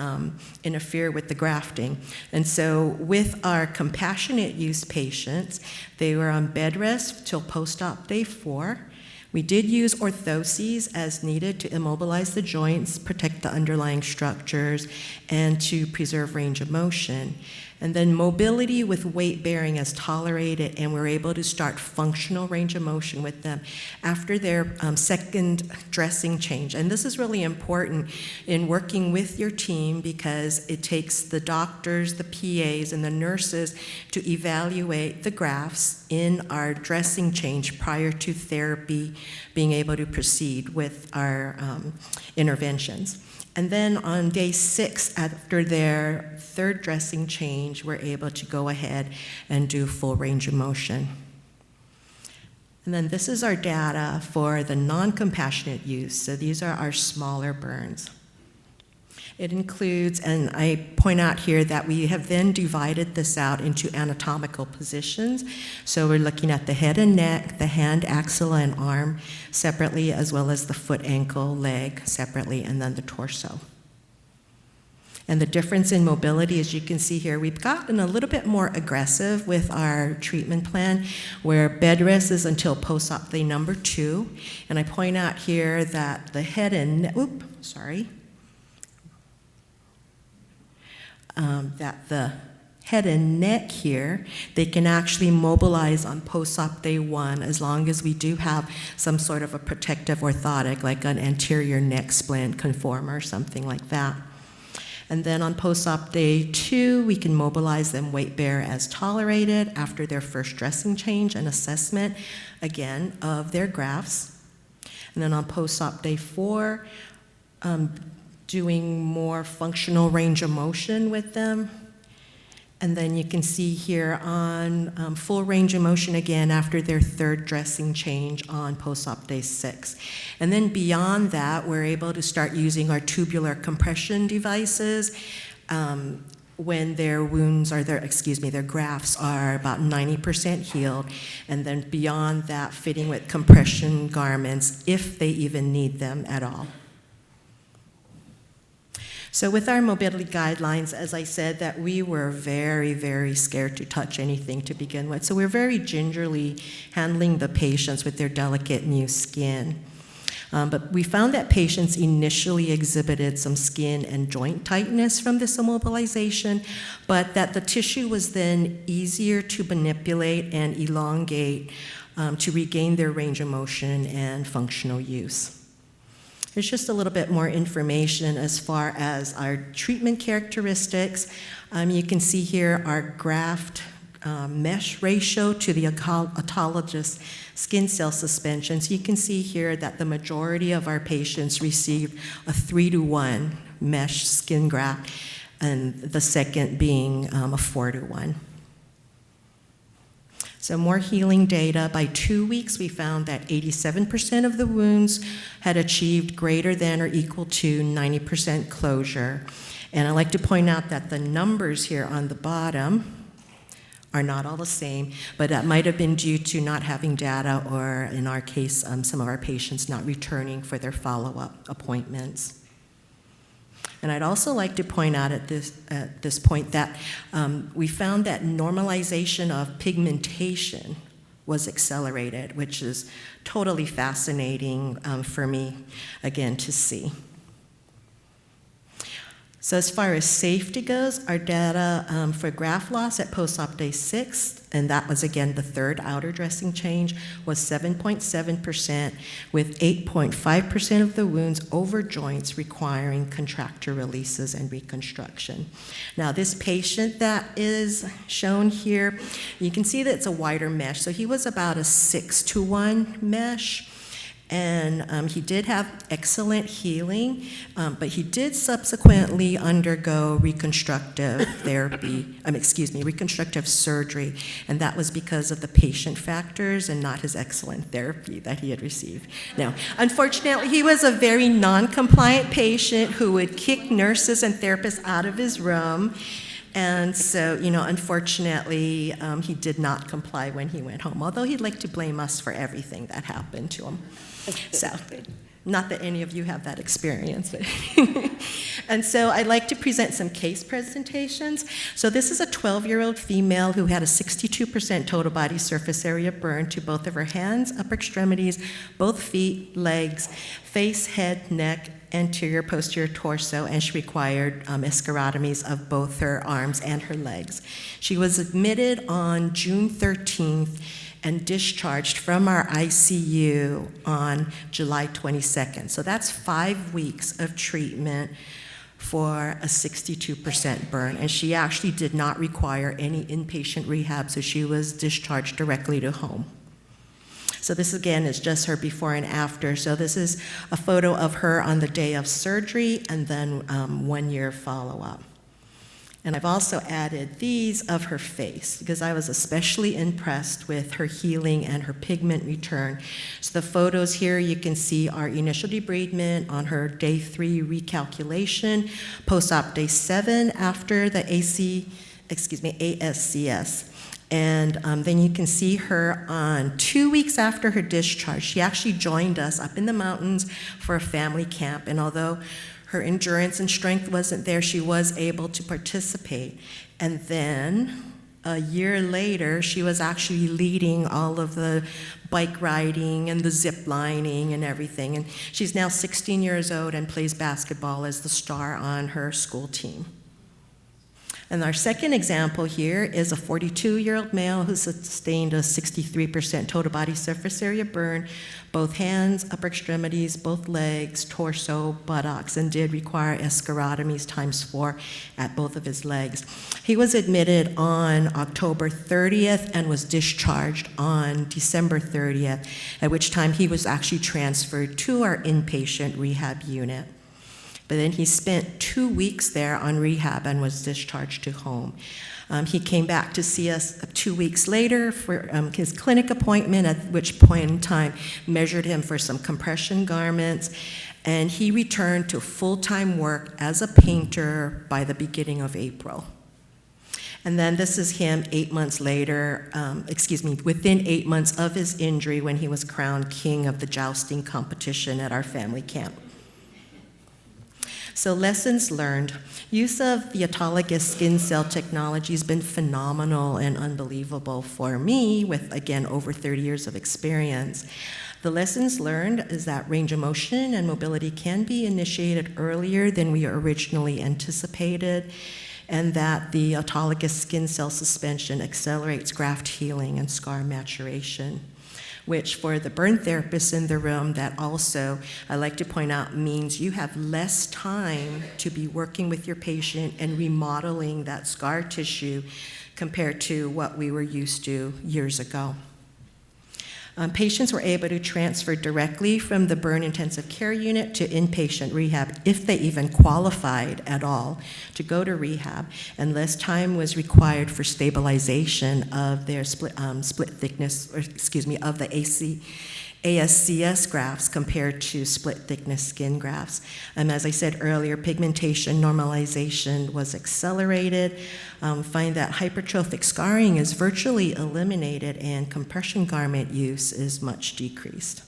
interfere with the grafting. And so with our compassionate use patients, they were on bed rest till post-op day 4. We did use orthoses as needed to immobilize the joints, protect the underlying structures, and to preserve range of motion. And then mobility with weight bearing as tolerated, and we're able to start functional range of motion with them after their second dressing change. And this is really important in working with your team because it takes the doctors, the PAs, and the nurses to evaluate the grafts in our dressing change prior to therapy being able to proceed with our interventions. And then on day 6, after their third dressing change, we're able to go ahead and do full range of motion. And then this is our data for the non-compassionate use. So these are our smaller burns. It includes, and I point out here that we have then divided this out into anatomical positions. So we're looking at the head and neck, the hand, axilla, and arm separately, as well as the foot, ankle, leg separately, and then the torso. And the difference in mobility, as you can see here, we've gotten a little bit more aggressive with our treatment plan, where bed rest is until post-op day number 2. And I point out here that the head and that the head and neck here, they can actually mobilize on post-op day 1 as long as we do have some sort of a protective orthotic, like an anterior neck splint conformer or something like that. And then on post-op day 2, we can mobilize them weight bear as tolerated after their first dressing change and assessment, again, of their grafts. And then on post-op day 4, doing more functional range of motion with them. And then you can see here on full range of motion again after their third dressing change on post-op day 6. And then beyond that, we're able to start using our tubular compression devices when their wounds or their grafts are about 90% healed. And then beyond that, fitting with compression garments if they even need them at all. So with our mobility guidelines, as I said, that we were very, very scared to touch anything to begin with. So we're very gingerly handling the patients with their delicate new skin. But we found that patients initially exhibited some skin and joint tightness from this immobilization, but that the tissue was then easier to manipulate and elongate to regain their range of motion and functional use. There's just a little bit more information as far as our treatment characteristics. You can see here our graft mesh ratio to the autologous skin cell suspension. So you can see here that the majority of our patients received a 3-to-1 mesh skin graft, and the second being a 4-to-1. So more healing data. By 2 weeks, we found that 87% of the wounds had achieved greater than or equal to 90% closure. And I like to point out that the numbers here on the bottom are not all the same, but that might have been due to not having data, or in our case, some of our patients not returning for their follow-up appointments. And I'd also like to point out at this point that we found that normalization of pigmentation was accelerated, which is totally fascinating for me, again, to see. So as far as safety goes, our data for graft loss at post-op day 6, and that was again the third outer dressing change, was 7.7%, with 8.5% of the wounds over joints requiring contracture releases and reconstruction. Now this patient that is shown here, you can see that it's a wider mesh. So he was about a 6-to-1 mesh. And he did have excellent healing, but he did subsequently undergo reconstructive reconstructive surgery, and that was because of the patient factors and not his excellent therapy that he had received. Now, unfortunately, he was a very non-compliant patient who would kick nurses and therapists out of his room. And so, unfortunately, he did not comply when he went home, although he'd like to blame us for everything that happened to him. So, not that any of you have that experience. And so I'd like to present some case presentations. So this is a 12-year-old female who had a 62% total body surface area burn to both of her hands, upper extremities, both feet, legs, face, head, neck, anterior, posterior torso, and she required escharotomies of both her arms and her legs. She was admitted on June 13th and discharged from our ICU on July 22nd. So that's 5 weeks of treatment for a 62% burn, and she actually did not require any inpatient rehab, so she was discharged directly to home. So this again is just her before and after. So this is a photo of her on the day of surgery and then 1 year follow-up. And I've also added these of her face because I was especially impressed with her healing and her pigment return. So the photos here you can see are initial debridement on her day 3 recalculation, post-op day 7 after the ASCS. And then you can see her on 2 weeks after her discharge. She actually joined us up in the mountains for a family camp, and although her endurance and strength wasn't there, she was able to participate. And then a year later, she was actually leading all of the bike riding and the zip lining and everything. And she's now 16 years old and plays basketball as the star on her school team. And our second example here is a 42-year-old male who sustained a 63% total body surface area burn, both hands, upper extremities, both legs, torso, buttocks, and did require escharotomies ×4 at both of his legs. He was admitted on October 30th and was discharged on December 30th, at which time he was actually transferred to our inpatient rehab unit. But then he spent 2 weeks there on rehab and was discharged to home. He came back to see us 2 weeks later for his clinic appointment, at which point in time measured him for some compression garments, and he returned to full-time work as a painter by the beginning of April. And then this is him 8 months later, within 8 months of his injury when he was crowned king of the jousting competition at our family camp. So lessons learned. Use of the autologous skin cell technology has been phenomenal and unbelievable for me with, again, over 30 years of experience. The lessons learned is that range of motion and mobility can be initiated earlier than we originally anticipated, and that the autologous skin cell suspension accelerates graft healing and scar maturation, which for the burn therapists in the room, that also, I like to point out, means you have less time to be working with your patient and remodeling that scar tissue compared to what we were used to years ago. Patients were able to transfer directly from the burn intensive care unit to inpatient rehab, if they even qualified at all to go to rehab, and less time was required for stabilization of their split thickness, of the ASCS grafts compared to split thickness skin grafts. As I said earlier, pigmentation normalization was accelerated. Find that hypertrophic scarring is virtually eliminated and compression garment use is much decreased.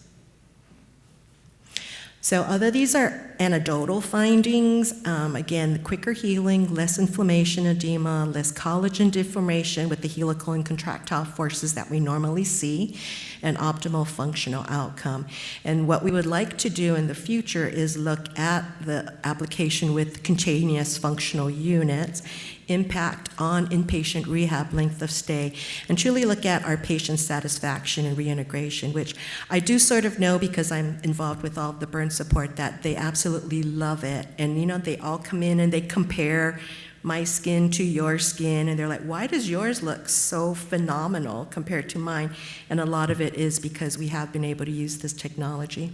So although these are anecdotal findings, again, quicker healing, less inflammation, edema, less collagen deformation with the helical and contractile forces that we normally see, and optimal functional outcome. And what we would like to do in the future is look at the application with continuous functional units, impact on inpatient rehab length of stay, and truly look at our patient satisfaction and reintegration, which I do sort of know because I'm involved with all the burn support that they absolutely love it. And they all come in and they compare my skin to your skin, and they're like, why does yours look so phenomenal compared to mine? And a lot of it is because we have been able to use this technology.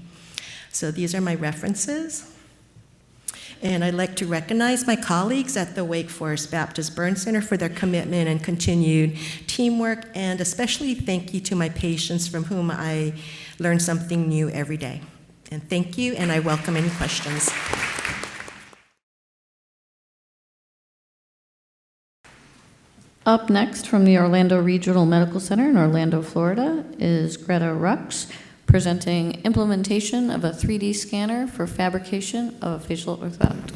So these are my references. And I'd like to recognize my colleagues at the Wake Forest Baptist Burn Center for their commitment and continued teamwork, and especially thank you to my patients from whom I learn something new every day. And thank you, and I welcome any questions. Up next from the Orlando Regional Medical Center in Orlando, Florida, is Greta Rux, presenting implementation of a 3D scanner for fabrication of a facial orthotic.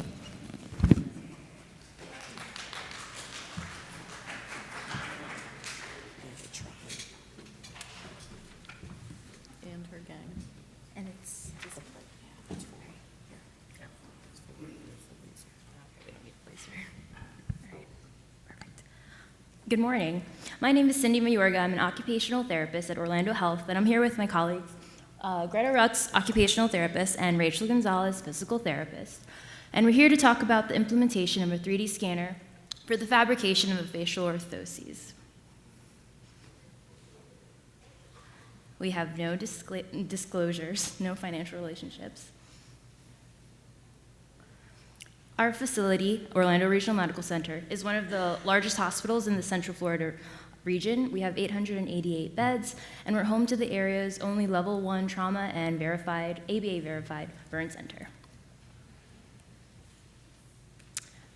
And her gang. And it's discipline. Yeah, that's right. Good morning. My name is Cindy Mayorga. I'm an occupational therapist at Orlando Health, and I'm here with my colleagues, Greta Rutz, occupational therapist, and Rachel Gonzalez, physical therapist. And we're here to talk about the implementation of a 3D scanner for the fabrication of a facial orthoses. We have no disclosures, no financial relationships. Our facility, Orlando Regional Medical Center, is one of the largest hospitals in the Central Florida region. We have 888 beds, and we're home to the area's only level 1 trauma and ABA verified burn center.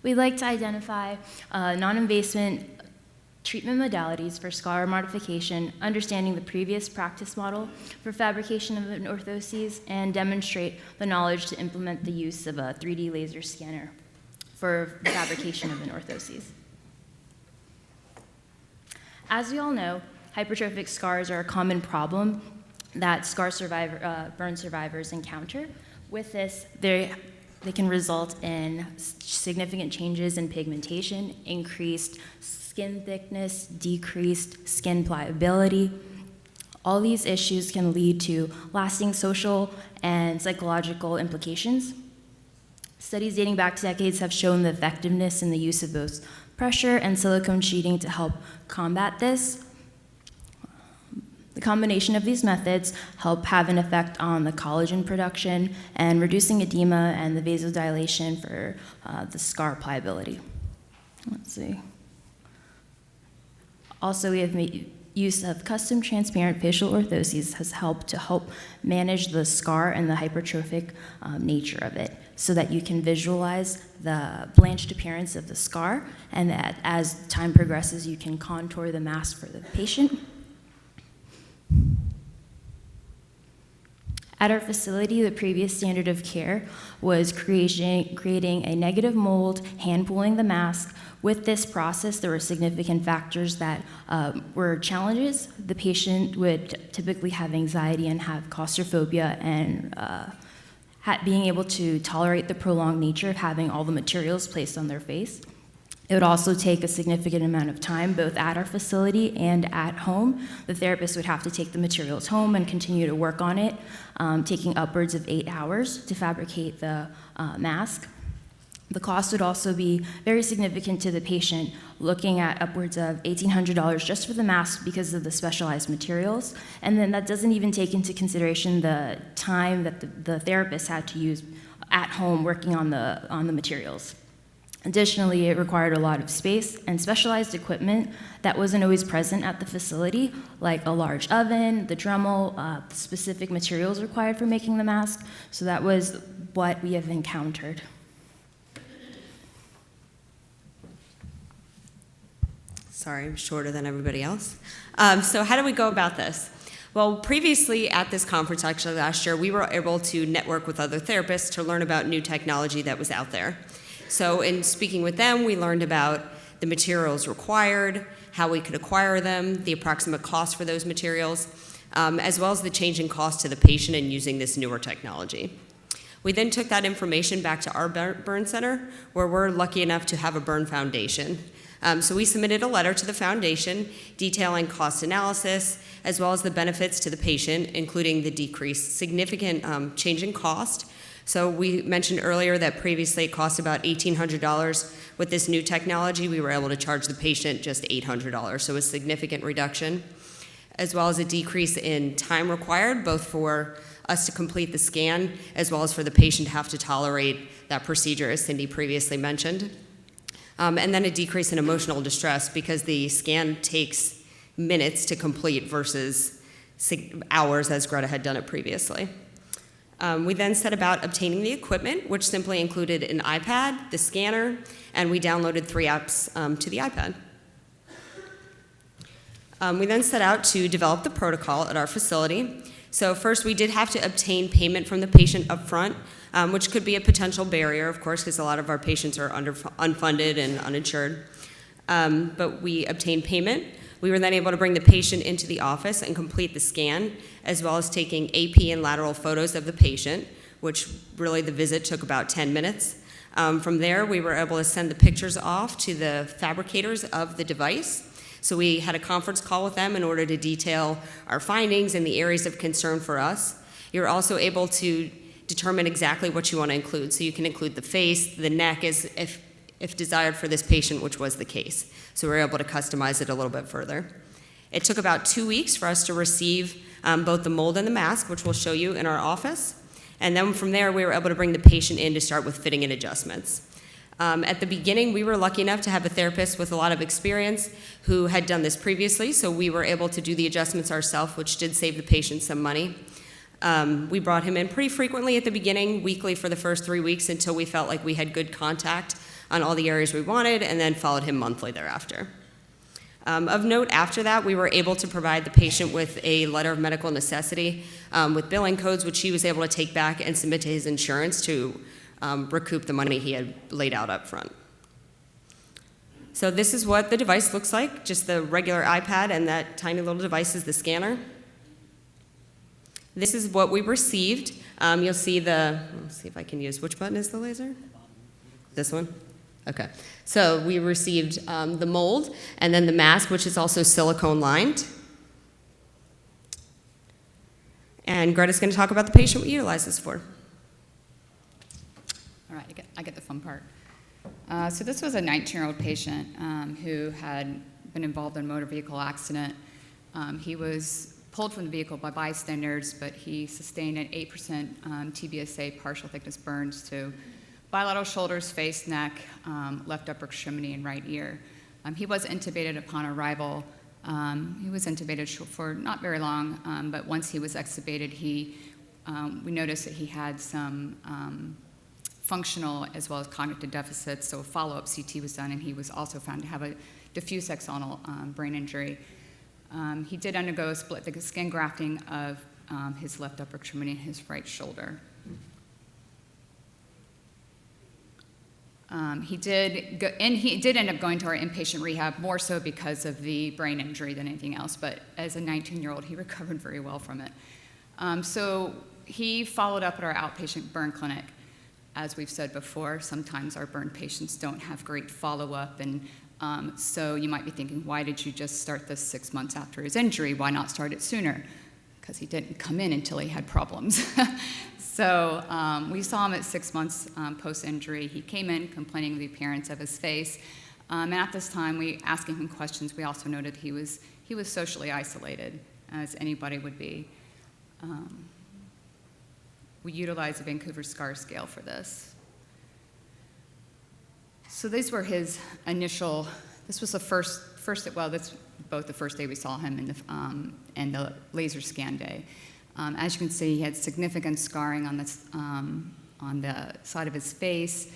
We'd like to identify non-invasive treatment modalities for scar modification, understanding the previous practice model for fabrication of an orthoses, and demonstrate the knowledge to implement the use of a 3D laser scanner for the fabrication of an orthoses. As we all know, hypertrophic scars are a common problem that burn survivors encounter. With this, they can result in significant changes in pigmentation, increased skin thickness, decreased skin pliability. All these issues can lead to lasting social and psychological implications. Studies dating back to decades have shown the effectiveness in the use of both pressure and silicone sheeting to help combat this. The combination of these methods help have an effect on the collagen production and reducing edema and the vasodilation for the scar pliability. Let's see. Also, we have made use of custom transparent facial orthoses has helped manage the scar and the hypertrophic nature of it so that you can visualize the blanched appearance of the scar, and that as time progresses, you can contour the mask for the patient. At our facility, the previous standard of care was creating a negative mold, hand pulling the mask. With this process, there were significant factors that were challenges. The patient would typically have anxiety and have claustrophobia, and being able to tolerate the prolonged nature of having all the materials placed on their face. It would also take a significant amount of time, both at our facility and at home. The therapist would have to take the materials home and continue to work on it, taking upwards of 8 hours to fabricate the mask. The cost would also be very significant to the patient, looking at upwards of $1,800 just for the mask because of the specialized materials. And then that doesn't even take into consideration the time that the therapist had to use at home working on the materials. Additionally, it required a lot of space and specialized equipment that wasn't always present at the facility, like a large oven, the Dremel, the specific materials required for making the mask. So that was what we have encountered. Sorry, I'm shorter than everybody else. So how do we go about this? Well, previously at this conference, actually last year, we were able to network with other therapists to learn about new technology that was out there. So in speaking with them, we learned about the materials required, how we could acquire them, the approximate cost for those materials, as well as the changing cost to the patient in using this newer technology. We then took that information back to our burn center, where we're lucky enough to have a burn foundation. So we submitted a letter to the foundation detailing cost analysis, as well as the benefits to the patient, including the decreased significant change in cost. So we mentioned earlier that previously it cost about $1,800. With this new technology, we were able to charge the patient just $800, so a significant reduction, as well as a decrease in time required, both for us to complete the scan, as well as for the patient to have to tolerate that procedure, as Cindy previously mentioned. And then a decrease in emotional distress, because the scan takes minutes to complete versus hours, as Greta had done it previously. We then set about obtaining the equipment, which simply included an iPad, the scanner, and we downloaded 3 apps to the iPad. We then set out to develop the protocol at our facility. So first, we did have to obtain payment from the patient up front, which could be a potential barrier, of course, because a lot of our patients are unfunded and uninsured. But we obtained payment. We were then able to bring the patient into the office and complete the scan, as well as taking AP and lateral photos of the patient, which really the visit took about 10 minutes. From there, we were able to send the pictures off to the fabricators of the device, So we had a conference call with them in order to detail our findings and the areas of concern for us. You're also able to determine exactly what you want to include. So you can include the face, the neck, as if desired for this patient, which was the case. So we're able to customize it a little bit further. It took about 2 weeks for us to receive both the mold and the mask, which we'll show you in our office. And then from there, we were able to bring the patient in to start with fitting and adjustments. At the beginning, we were lucky enough to have a therapist with a lot of experience who had done this previously, so we were able to do the adjustments ourselves, which did save the patient some money. We brought him in pretty frequently at the beginning, weekly for the first 3 weeks until we felt like we had good contact on all the areas we wanted, and then followed him monthly thereafter. Of note, after that, we were able to provide the patient with a letter of medical necessity with billing codes, which he was able to take back and submit to his insurance to recoup the money he had laid out up front. So this is what the device looks like, just the regular iPad, and that tiny little device is the scanner. This is what we received. You'll see let's see if I can use, which button is the laser? This one? Okay. So we received the mold and then the mask, which is also silicone lined. And Greta's going to talk about the patient we utilize this for. All right, I get the fun part. So this was a 19-year-old patient who had been involved in a motor vehicle accident. He was pulled from the vehicle by bystanders, but he sustained an 8% TBSA partial thickness burns to bilateral shoulders, face, neck, left upper extremity, and right ear. He was intubated upon arrival. He was intubated for not very long, but once he was extubated, we noticed that he had some functional as well as cognitive deficits, so a follow-up CT was done, and he was also found to have a diffuse axonal brain injury. He did undergo a split thickness skin grafting of his left upper extremity and his right shoulder. He did end up going to our inpatient rehab, more so because of the brain injury than anything else, but as a 19-year-old, he recovered very well from it. So he followed up at our outpatient burn clinic. As we've said before, sometimes our burn patients don't have great follow-up, and so you might be thinking, why did you just start this 6 months after his injury? Why not start it sooner? Because he didn't come in until he had problems. So we saw him at 6 months post-injury. He came in complaining of the appearance of his face. And at this time, we asking him questions, we also noted he was socially isolated, as anybody would be. We utilized the Vancouver SCAR scale for this. So these were his initial, this was the first that's both the first day we saw him and the laser scan day. As you can see, he had significant scarring on the side of his face.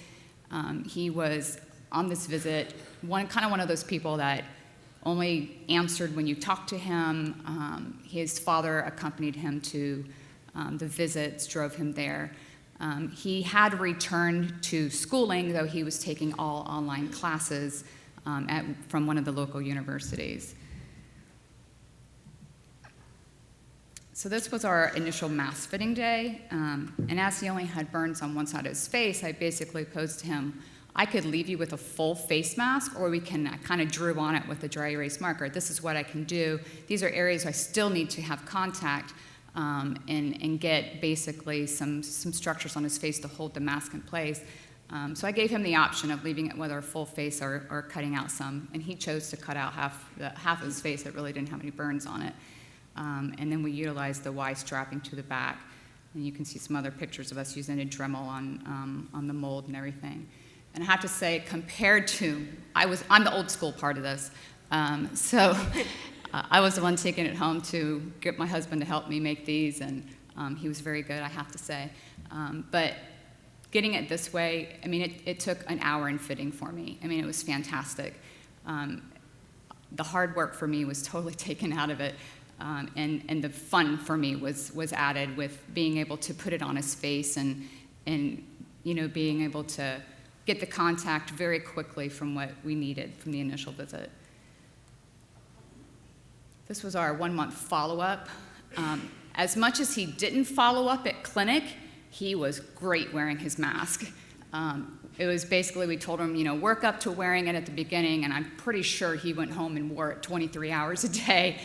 He was, on this visit, one of those people that only answered when you talked to him. His father accompanied him to the visits, drove him there. He had returned to schooling, though he was taking all online classes from one of the local universities. So this was our initial mask fitting day, and as he only had burns on one side of his face, I basically posed to him, I could leave you with a full face mask, or we can kind of drew on it with a dry erase marker. This is what I can do. These are areas I still need to have contact and get basically some structures on his face to hold the mask in place. So I gave him the option of leaving it with our full face or cutting out some, and he chose to cut out half of his face that really didn't have any burns on it. And then we utilized the Y strapping to the back. And you can see some other pictures of us using a Dremel on the mold and everything. And I have to say, compared to, I'm the old school part of this. So I was the one taking it home to get my husband to help me make these, and he was very good, I have to say. But getting it this way, I mean, it took an hour in fitting for me. I mean, it was fantastic. The hard work for me was totally taken out of it. And the fun for me was added with being able to put it on his face and being able to get the contact very quickly from what we needed from the initial visit. This was our 1 month follow-up. As much as he didn't follow up at clinic, he was great wearing his mask. It was basically, we told him, work up to wearing it at the beginning, and I'm pretty sure he went home and wore it 23 hours a day.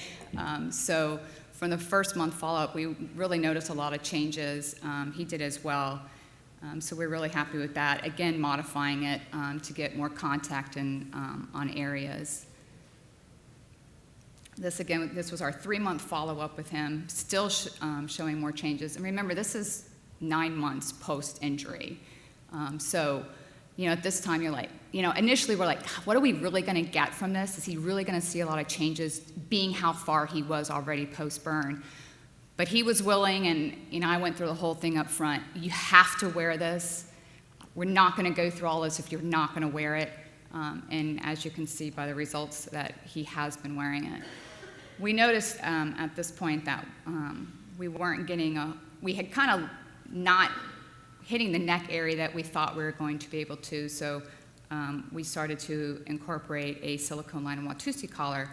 So from the first month follow-up, we really noticed a lot of changes. He did as well. So we're really happy with that. Again, modifying it to get more contact on areas. This was our 3-month follow-up with him, still showing more changes. And remember, this is 9 months post-injury. So, at this time, you're like, initially we're like, what are we really going to get from this? Is he really going to see a lot of changes, being how far he was already post-burn? But he was willing, and I went through the whole thing up front. You have to wear this. We're not going to go through all this if you're not going to wear it. And as you can see by the results, that he has been wearing it. We noticed at this point that we weren't getting we had kind of not hitting the neck area that we thought we were going to be able to, so we started to incorporate a silicone line and Watusi collar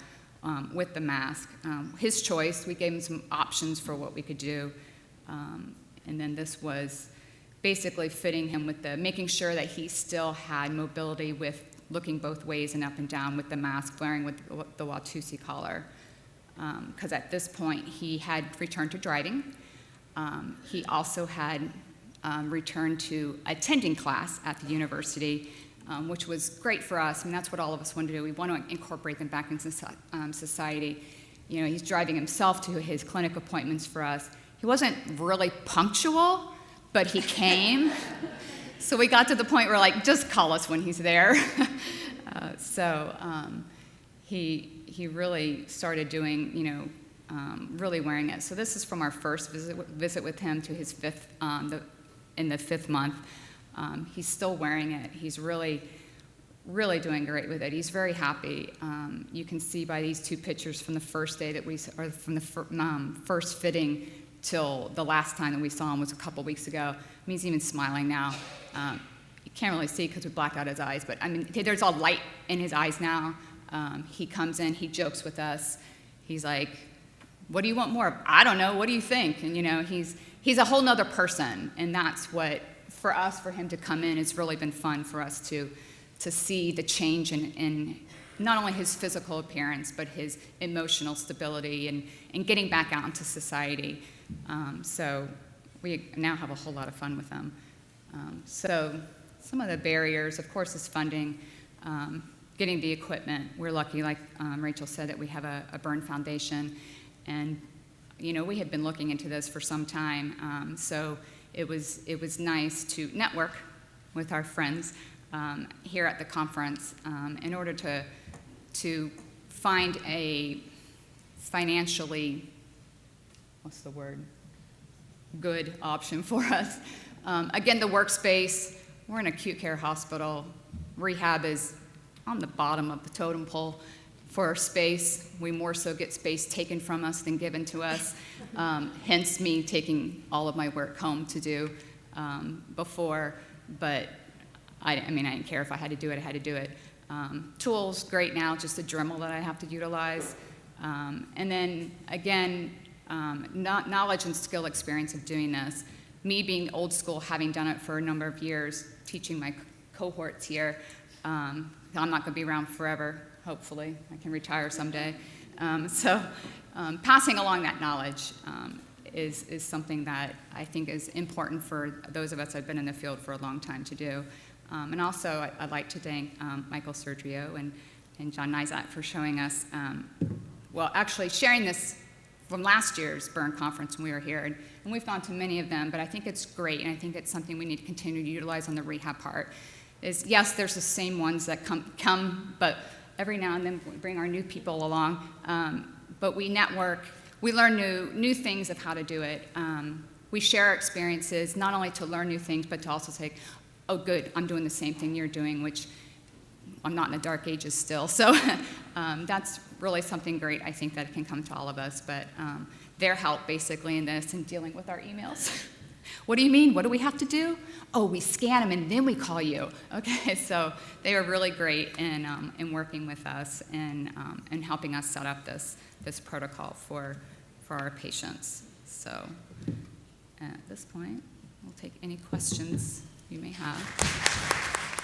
with the mask. His choice, we gave him some options for what we could do, and then this was basically fitting him with making sure that he still had mobility with looking both ways and up and down with the mask, wearing with the Watusi collar. Because at this point, he had returned to driving. He also had returned to attending class at the university, which was great for us. I mean, that's what all of us want to do. We want to incorporate them back into society. He's driving himself to his clinic appointments for us. He wasn't really punctual, but he came. So we got to the point where, like, just call us when he's there. He really started doing, really wearing it. So this is from our first visit with him to his in the 5th month. He's still wearing it. He's really, really doing great with it. He's very happy. You can see by these 2 pictures from the first day or from the first fitting till the last time that we saw him was a couple weeks ago. I mean, he's even smiling now. You can't really see because we blacked out his eyes, but I mean, there's all light in his eyes now. He comes in, he jokes with us. He's like, what do you want more of? I don't know, what do you think? And he's a whole nother person, and that's what, for us, for him to come in, it's really been fun for us to see the change in not only his physical appearance, but his emotional stability and getting back out into society. So we now have a whole lot of fun with him. So some of the barriers, of course, is funding. Getting the equipment. We're lucky, like Rachel said, that we have a burn foundation, and we had been looking into this for some time. So it was nice to network with our friends here at the conference in order to find a financially, good option for us. Again, the workspace. We're in an acute care hospital. Rehab is on the bottom of the totem pole for space. We more so get space taken from us than given to us, hence me taking all of my work home to do before, but I didn't care if I had to do it, I had to do it. Tools, great now, just a Dremel that I have to utilize. And then, again, knowledge and skill experience of doing this. Me being old school, having done it for a number of years, teaching my cohorts here, I'm not going to be around forever, hopefully. I can retire someday. Passing along that knowledge is something that I think is important for those of us that have been in the field for a long time to do. And also, I'd like to thank Michael Sergio and John Nizak for showing us, actually sharing this from last year's burn conference when we were here. And we've gone to many of them, but I think it's great, and I think it's something we need to continue to utilize on the rehab part. Yes, there's the same ones that come, but every now and then we bring our new people along. But we network, we learn new things of how to do it. We share our experiences, not only to learn new things, but to also say, oh, good, I'm doing the same thing you're doing, which I'm not in the dark ages still. So that's really something great, I think, that can come to all of us. But their help, basically, in this and dealing with our emails. What do you mean? What do we have to do? Oh, we scan them and then we call you. Okay, so they were really great in working with us and helping us set up this protocol for our patients. So at this point, we'll take any questions you may have.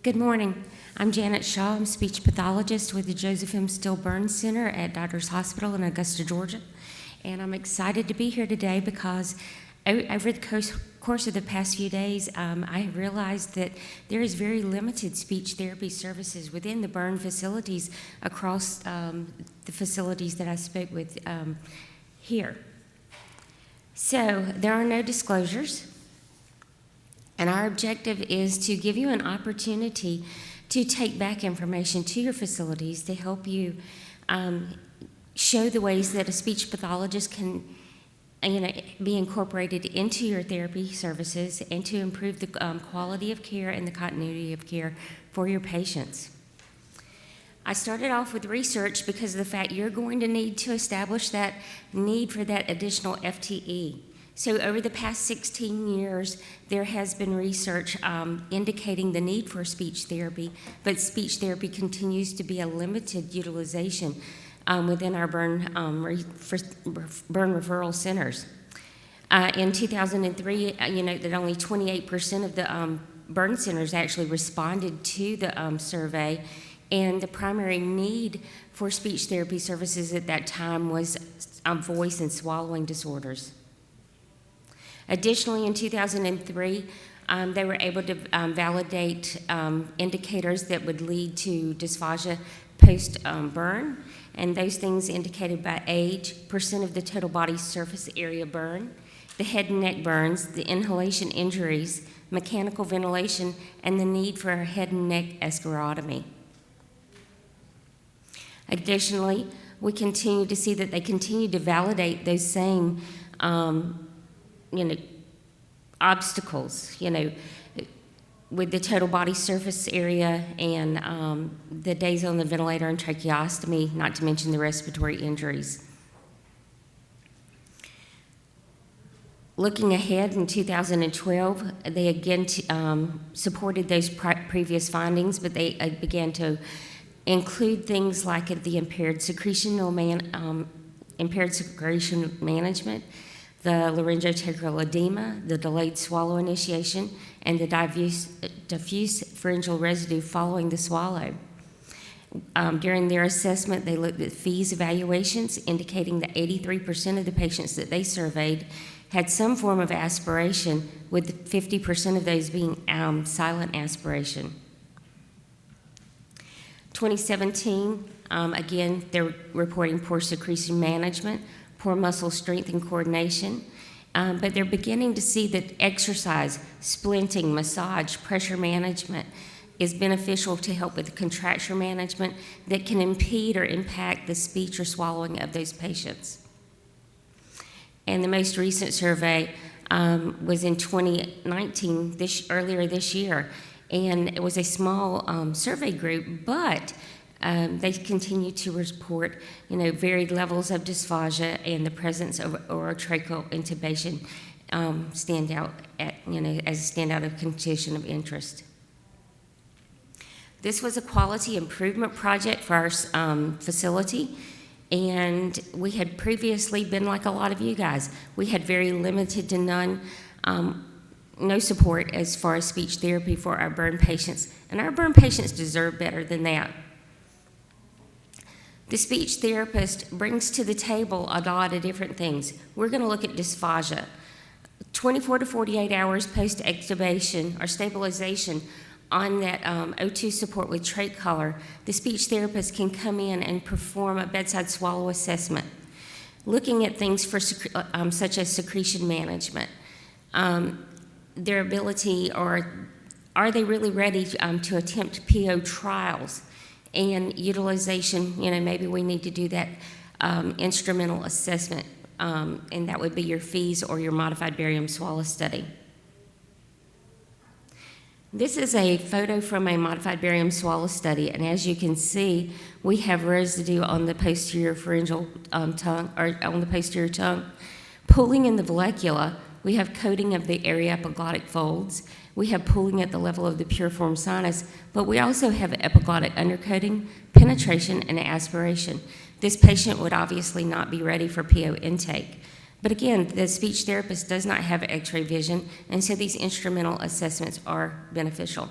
Good morning. I'm Janet Shaw. I'm speech pathologist with the Joseph M. Still Burn Center at Doctors Hospital in Augusta, Georgia. And I'm excited to be here today because over the course of the past few days, I have realized that there is very limited speech therapy services within the burn facilities across the facilities that I spoke with here. So there are no disclosures. And our objective is to give you an opportunity to take back information to your facilities to help you show the ways that a speech pathologist can be incorporated into your therapy services and to improve the quality of care and the continuity of care for your patients. I started off with research because of the fact you're going to need to establish that need for that additional FTE. So over the past 16 years, there has been research indicating the need for speech therapy, but speech therapy continues to be a limited utilization within our burn referral centers. In 2003, that only 28% of the burn centers actually responded to the survey, and the primary need for speech therapy services at that time was voice and swallowing disorders. Additionally, in 2003, they were able to validate indicators that would lead to dysphagia post-burn, and those things indicated by age, percent of the total body surface area burn, the head and neck burns, the inhalation injuries, mechanical ventilation, and the need for a head and neck escharotomy. Additionally, we continue to see that they continue to validate those same obstacles, with the total body surface area and the days on the ventilator and tracheostomy, not to mention the respiratory injuries. Looking ahead in 2012, they again supported those previous findings, but they began to include things like the impaired secretion management, the laryngotracheal edema, the delayed swallow initiation, and the diffuse pharyngeal residue following the swallow. During their assessment, they looked at FEES evaluations, indicating that 83% of the patients that they surveyed had some form of aspiration, with 50% of those being silent aspiration. 2017, again, they're reporting poor secretion management, poor muscle strength and coordination, but they're beginning to see that exercise, splinting, massage, pressure management is beneficial to help with the contracture management that can impede or impact the speech or swallowing of those patients. And the most recent survey was in 2019, earlier this year, and it was a small survey group, but they continue to report, varied levels of dysphagia, and the presence of orotracheal intubation stand out as a standout of condition of interest. This was a quality improvement project for our facility, and we had previously been like a lot of you guys. We had very limited to no support as far as speech therapy for our burn patients, and our burn patients deserve better than that. The speech therapist brings to the table a lot of different things. We're going to look at dysphagia. 24 to 48 hours post-extubation or stabilization on that O2 support with trach collar, the speech therapist can come in and perform a bedside swallow assessment, looking at things for such as secretion management, their ability, or are they really ready to attempt PO trials, and utilization. Maybe we need to do that instrumental assessment, and that would be your FEES or your modified barium swallow study. This is a photo from a modified barium swallow study, and as you can see, we have residue on the posterior pharyngeal tongue, or on the posterior tongue. Pooling in the vallecula, we have coating of the aryepiglottic folds. We have pooling at the level of the piriform sinus, but we also have epiglottic undercoating, penetration, and aspiration. This patient would obviously not be ready for PO intake. But again, the speech therapist does not have x-ray vision, and so these instrumental assessments are beneficial.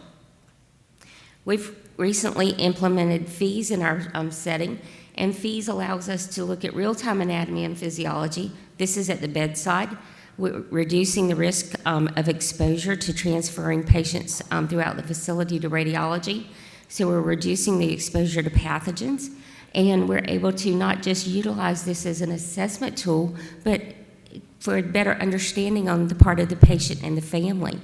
We've recently implemented FEES in our setting, and FEES allows us to look at real-time anatomy and physiology. This is at the bedside. We're reducing the risk of exposure to transferring patients throughout the facility to radiology. So we're reducing the exposure to pathogens, and we're able to not just utilize this as an assessment tool, but for a better understanding on the part of the patient and the family.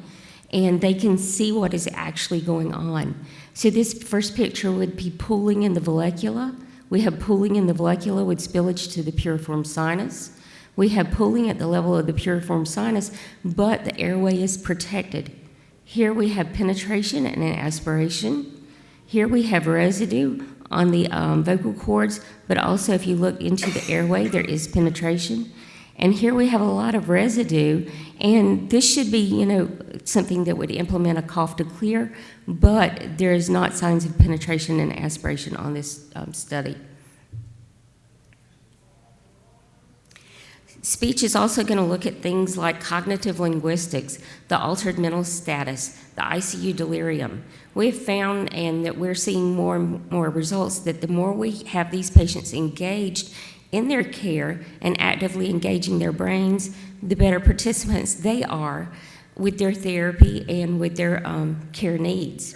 And they can see what is actually going on. So this first picture would be pooling in the vallecula. We have pooling in the vallecula with spillage to the piriform sinus. We have pooling at the level of the piriform sinus, but the airway is protected. Here we have penetration and an aspiration. Here we have residue on the vocal cords, but also if you look into the airway, there is penetration. And here we have a lot of residue, and this should be, something that would implement a cough to clear, but there is not signs of penetration and aspiration on this study. Speech is also going to look at things like cognitive linguistics, the altered mental status, the ICU delirium. We've found, and that we're seeing more and more results, that the more we have these patients engaged in their care and actively engaging their brains, the better participants they are with their therapy and with their care needs.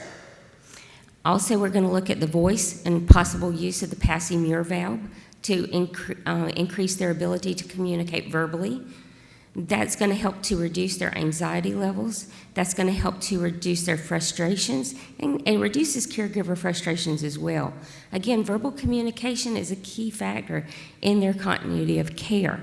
Also, we're going to look at the voice and possible use of the passing-muir valve to increase their ability to communicate verbally. That's going to help to reduce their anxiety levels. That's going to help to reduce their frustrations and reduces caregiver frustrations as well. Again, verbal communication is a key factor in their continuity of care.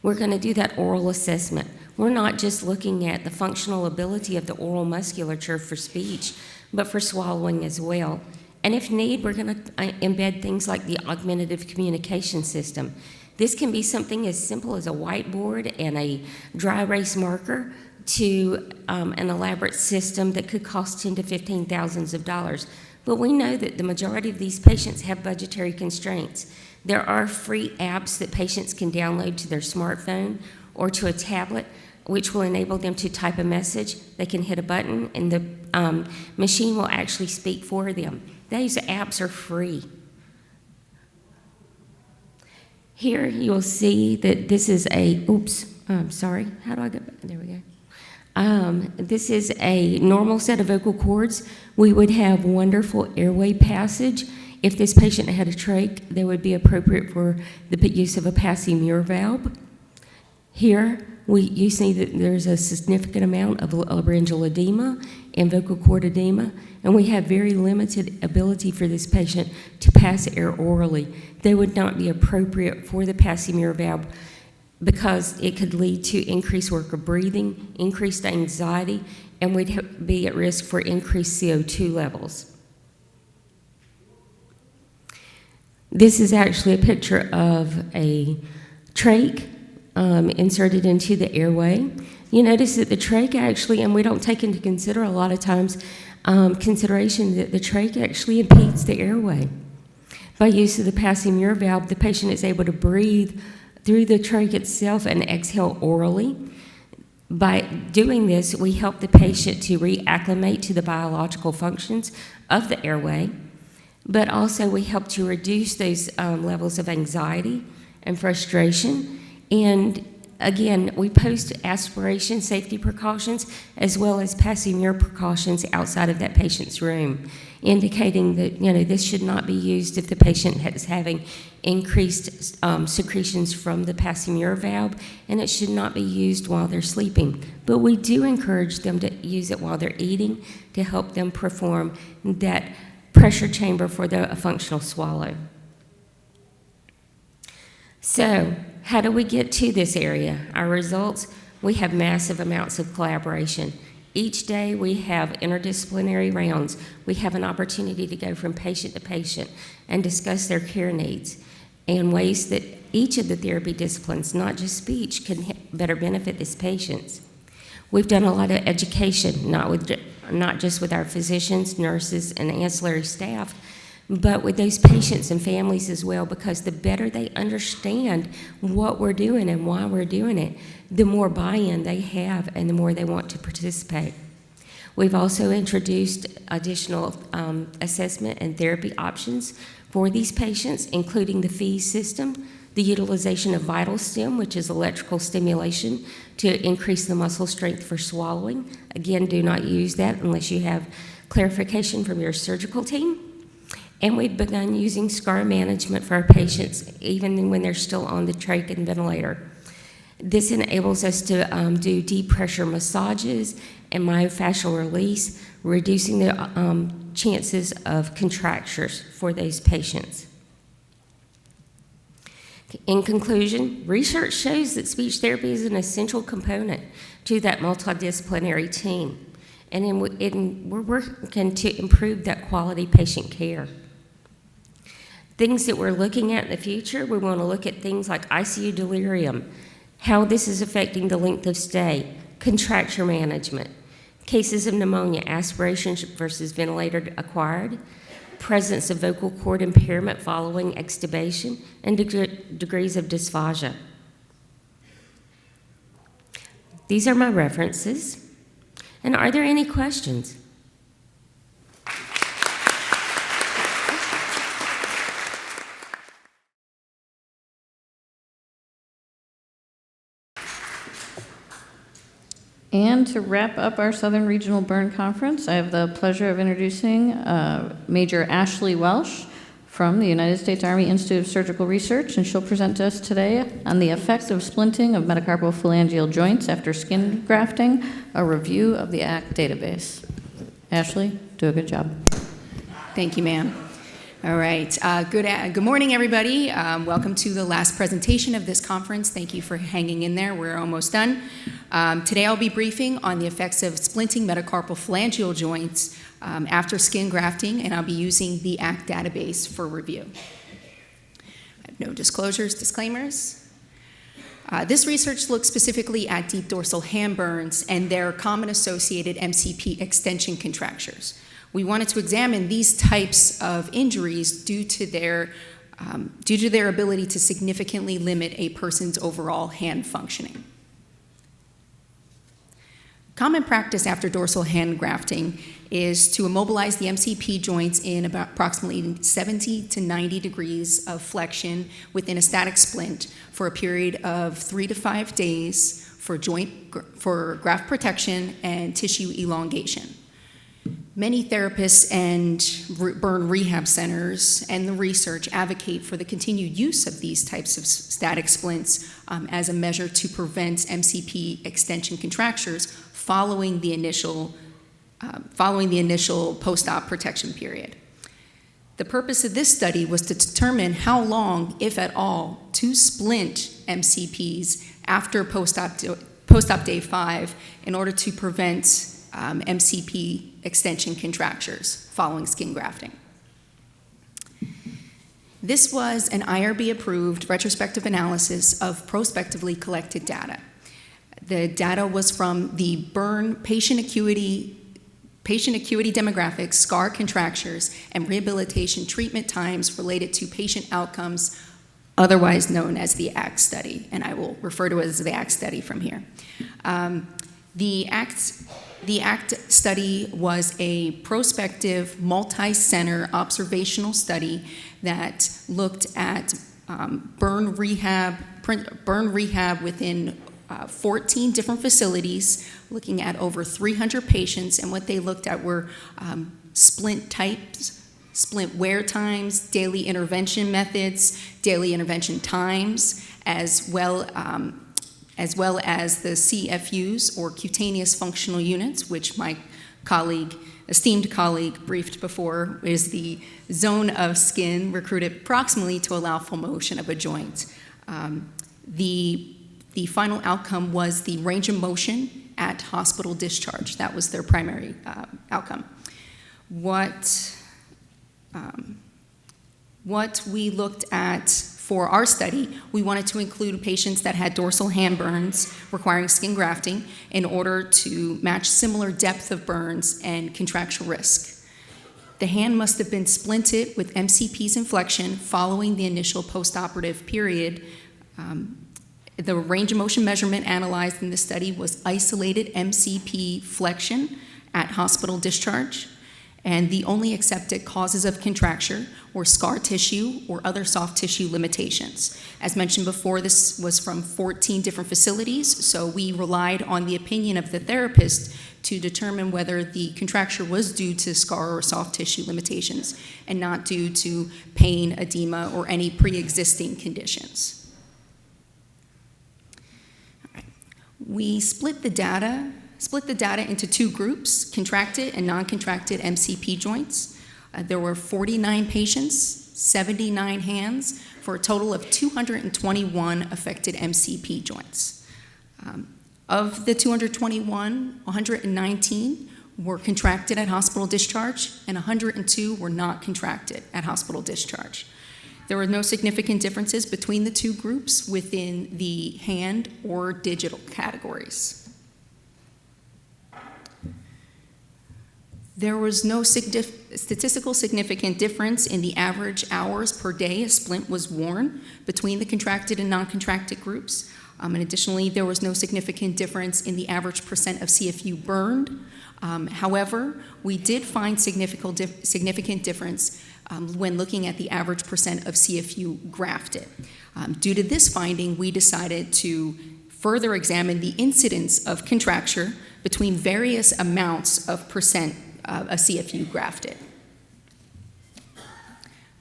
We're going to do that oral assessment. We're not just looking at the functional ability of the oral musculature for speech, but for swallowing as well. And if need, we're going to embed things like the augmentative communication system. This can be something as simple as a whiteboard and a dry erase marker to an elaborate system that could cost $10,000 to $15,000. But we know that the majority of these patients have budgetary constraints. There are free apps that patients can download to their smartphone or to a tablet, which will enable them to type a message. They can hit a button, and the machine will actually speak for them. Those apps are free. Here you'll see that this is how do I get back? There we go. This is a normal set of vocal cords. We would have wonderful airway passage. If this patient had a trach, they would be appropriate for the use of a passing-muir valve. Here, you see that there's a significant amount of laryngeal edema and vocal cord edema, and we have very limited ability for this patient to pass air orally. They would not be appropriate for the passing-muir valve because it could lead to increased work of breathing, increased anxiety, and we'd be at risk for increased CO2 levels. This is actually a picture of a trach inserted into the airway. You notice that the trach actually, and we don't take into consider a lot of times, consideration that the trach actually impedes the airway. By use of the passing-muir valve, the patient is able to breathe through the trach itself and exhale orally. By doing this, we help the patient to reacclimate to the biological functions of the airway, but also we help to reduce those levels of anxiety and frustration. And again, we post aspiration safety precautions as well as passing-muir precautions outside of that patient's room, indicating that this should not be used if the patient is having increased secretions from the passing-muir valve, and it should not be used while they're sleeping. But we do encourage them to use it while they're eating to help them perform that pressure chamber for the functional swallow. So, how do we get to this area? Our results, we have massive amounts of collaboration. Each day we have interdisciplinary rounds. We have an opportunity to go from patient to patient and discuss their care needs and ways that each of the therapy disciplines, not just speech, can better benefit these patients. We've done a lot of education, not just with our physicians, nurses, and ancillary staff, but with those patients and families as well, because the better they understand what we're doing and why we're doing it, the more buy-in they have and the more they want to participate. We've also introduced additional assessment and therapy options for these patients, including the FEES system, the utilization of vital stim, which is electrical stimulation to increase the muscle strength for swallowing. Again, do not use that unless you have clarification from your surgical team. And we've begun using scar management for our patients, even when they're still on the trach and ventilator. This enables us to do deep pressure massages and myofascial release, reducing the chances of contractures for those patients. In conclusion, research shows that speech therapy is an essential component to that multidisciplinary team, and we're working to improve that quality patient care. Things that we're looking at in the future, we want to look at things like ICU delirium, how this is affecting the length of stay, contracture management, cases of pneumonia, aspiration versus ventilator acquired, presence of vocal cord impairment following extubation, and degrees of dysphagia. These are my references. And are there any questions? And to wrap up our Southern Regional Burn Conference, I have the pleasure of introducing Major Ashley Welsh from the United States Army Institute of Surgical Research, and she'll present to us today on the effect of splinting of metacarpophalangeal joints after skin grafting, a review of the ACT database. Ashley, do a good job. Thank you, ma'am. All right. Good morning, everybody. Welcome to the last presentation of this conference. Thank you for hanging in there. We're almost done. Today I'll be briefing on the effects of splinting metacarpophalangeal joints after skin grafting, and I'll be using the ACT database for review. I have no disclaimers. This research looks specifically at deep dorsal hand burns and their common associated MCP extension contractures. We wanted to examine these types of injuries due to their ability to significantly limit a person's overall hand functioning. Common practice after dorsal hand grafting is to immobilize the MCP joints in about approximately 70 to 90 degrees of flexion within a static splint for a period of 3 to 5 days for graft protection and tissue elongation. Many therapists and burn rehab centers and the research advocate for the continued use of these types of static splints as a measure to prevent MCP extension contractures following the initial post-op protection period. The purpose of this study was to determine how long, if at all, to splint MCPs after post-op day 5 in order to prevent MCP extension contractures following skin grafting. This was an IRB-approved retrospective analysis of prospectively collected data. The data was from the burn patient acuity demographics, scar contractures, and rehabilitation treatment times related to patient outcomes, otherwise known as the ACT study, and I will refer to it as the ACT study from here. The ACT study was a prospective, multi-center observational study that looked at burn rehab within 14 different facilities, looking at over 300 patients, and what they looked at were splint types, splint wear times, daily intervention methods, daily intervention times, as well as the CFUs, or cutaneous functional units, which my esteemed colleague briefed before, is the zone of skin recruited proximally to allow full motion of a joint. The final outcome was the range of motion at hospital discharge. That was their primary outcome. What we looked at for our study, we wanted to include patients that had dorsal hand burns requiring skin grafting in order to match similar depth of burns and contracture risk. The hand must have been splinted with MCPs in flexion following the initial postoperative period. The range of motion measurement analyzed in this study was isolated MCP flexion at hospital discharge, and the only accepted causes of contracture were scar tissue or other soft tissue limitations. As mentioned before, this was from 14 different facilities, so we relied on the opinion of the therapist to determine whether the contracture was due to scar or soft tissue limitations and not due to pain, edema, or any pre-existing conditions. All right. We split the data into two groups, contracted and non-contracted MCP joints. There were 49 patients, 79 hands, for a total of 221 affected MCP joints. Of the 221, 119 were contracted at hospital discharge, and 102 were not contracted at hospital discharge. There were no significant differences between the two groups within the hand or digital categories. There was no statistical significant difference in the average hours per day a splint was worn between the contracted and non-contracted groups. And additionally, there was no significant difference in the average percent of CFU burned. However, we did find significant difference when looking at the average percent of CFU grafted. Due to this finding, we decided to further examine the incidence of contracture between various amounts of percent a CFU grafted.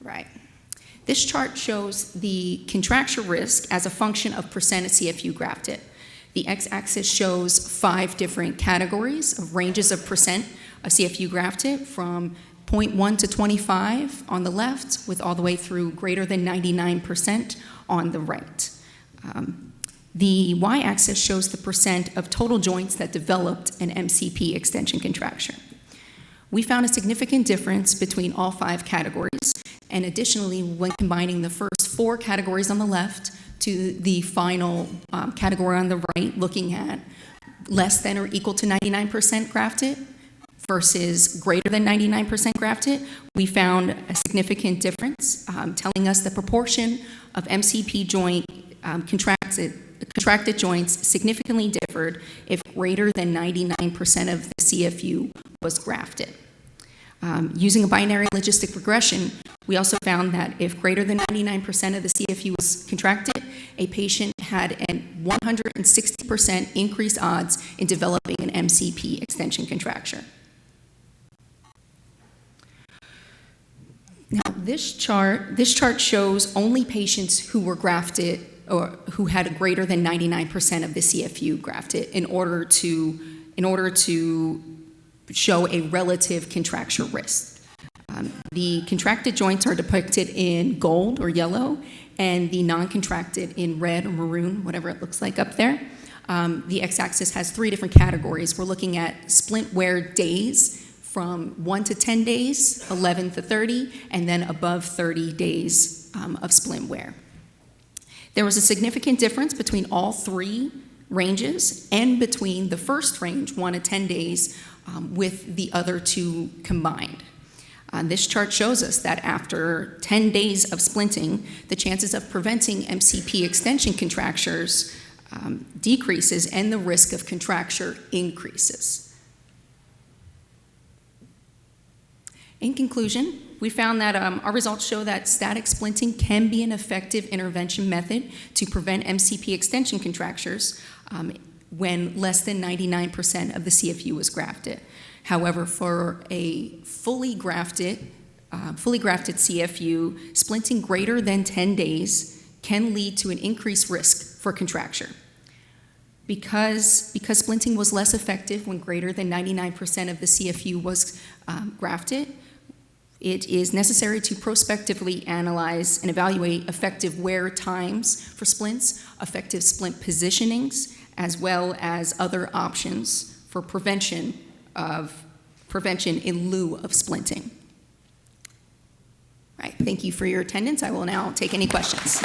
Right. This chart shows the contracture risk as a function of percent of CFU grafted. The x-axis shows 5 different categories of ranges of percent of CFU grafted from 0.1 to 25 on the left, with all the way through greater than 99% on the right. The y-axis shows the percent of total joints that developed an MCP extension contracture. We found a significant difference between all 5 categories, and additionally, when combining the first 4 categories on the left to the final category on the right, looking at less than or equal to 99% grafted versus greater than 99% grafted, we found a significant difference, telling us the proportion of MCP joint contracted joints significantly differed if greater than 99% of the CFU was grafted. Using a binary logistic regression, we also found that if greater than 99% of the CFU was contracted, a patient had a 160% increased odds in developing an MCP extension contracture. Now, this chart shows only patients who were grafted or who had a greater than 99% of the CFU grafted in order to show a relative contracture risk. The contracted joints are depicted in gold or yellow, and the non-contracted in red or maroon, whatever it looks like up there. The x-axis has 3 different categories. We're looking at splint wear days from 1 to 10 days, 11 to 30, and then above 30 days of splint wear. There was a significant difference between all 3 ranges and between the first range, 1 to 10 days, with the other 2 combined. This chart shows us that after 10 days of splinting, the chances of preventing MCP extension contractures decreases and the risk of contracture increases. In conclusion, we found that our results show that static splinting can be an effective intervention method to prevent MCP extension contractures when less than 99% of the CFU was grafted. However, for a fully grafted CFU, splinting greater than 10 days can lead to an increased risk for contracture. Because splinting was less effective when greater than 99% of the CFU was grafted, it is necessary to prospectively analyze and evaluate effective wear times for splints, effective splint positionings, as well as other options for prevention in lieu of splinting. All right, thank you for your attendance. I will now take any questions.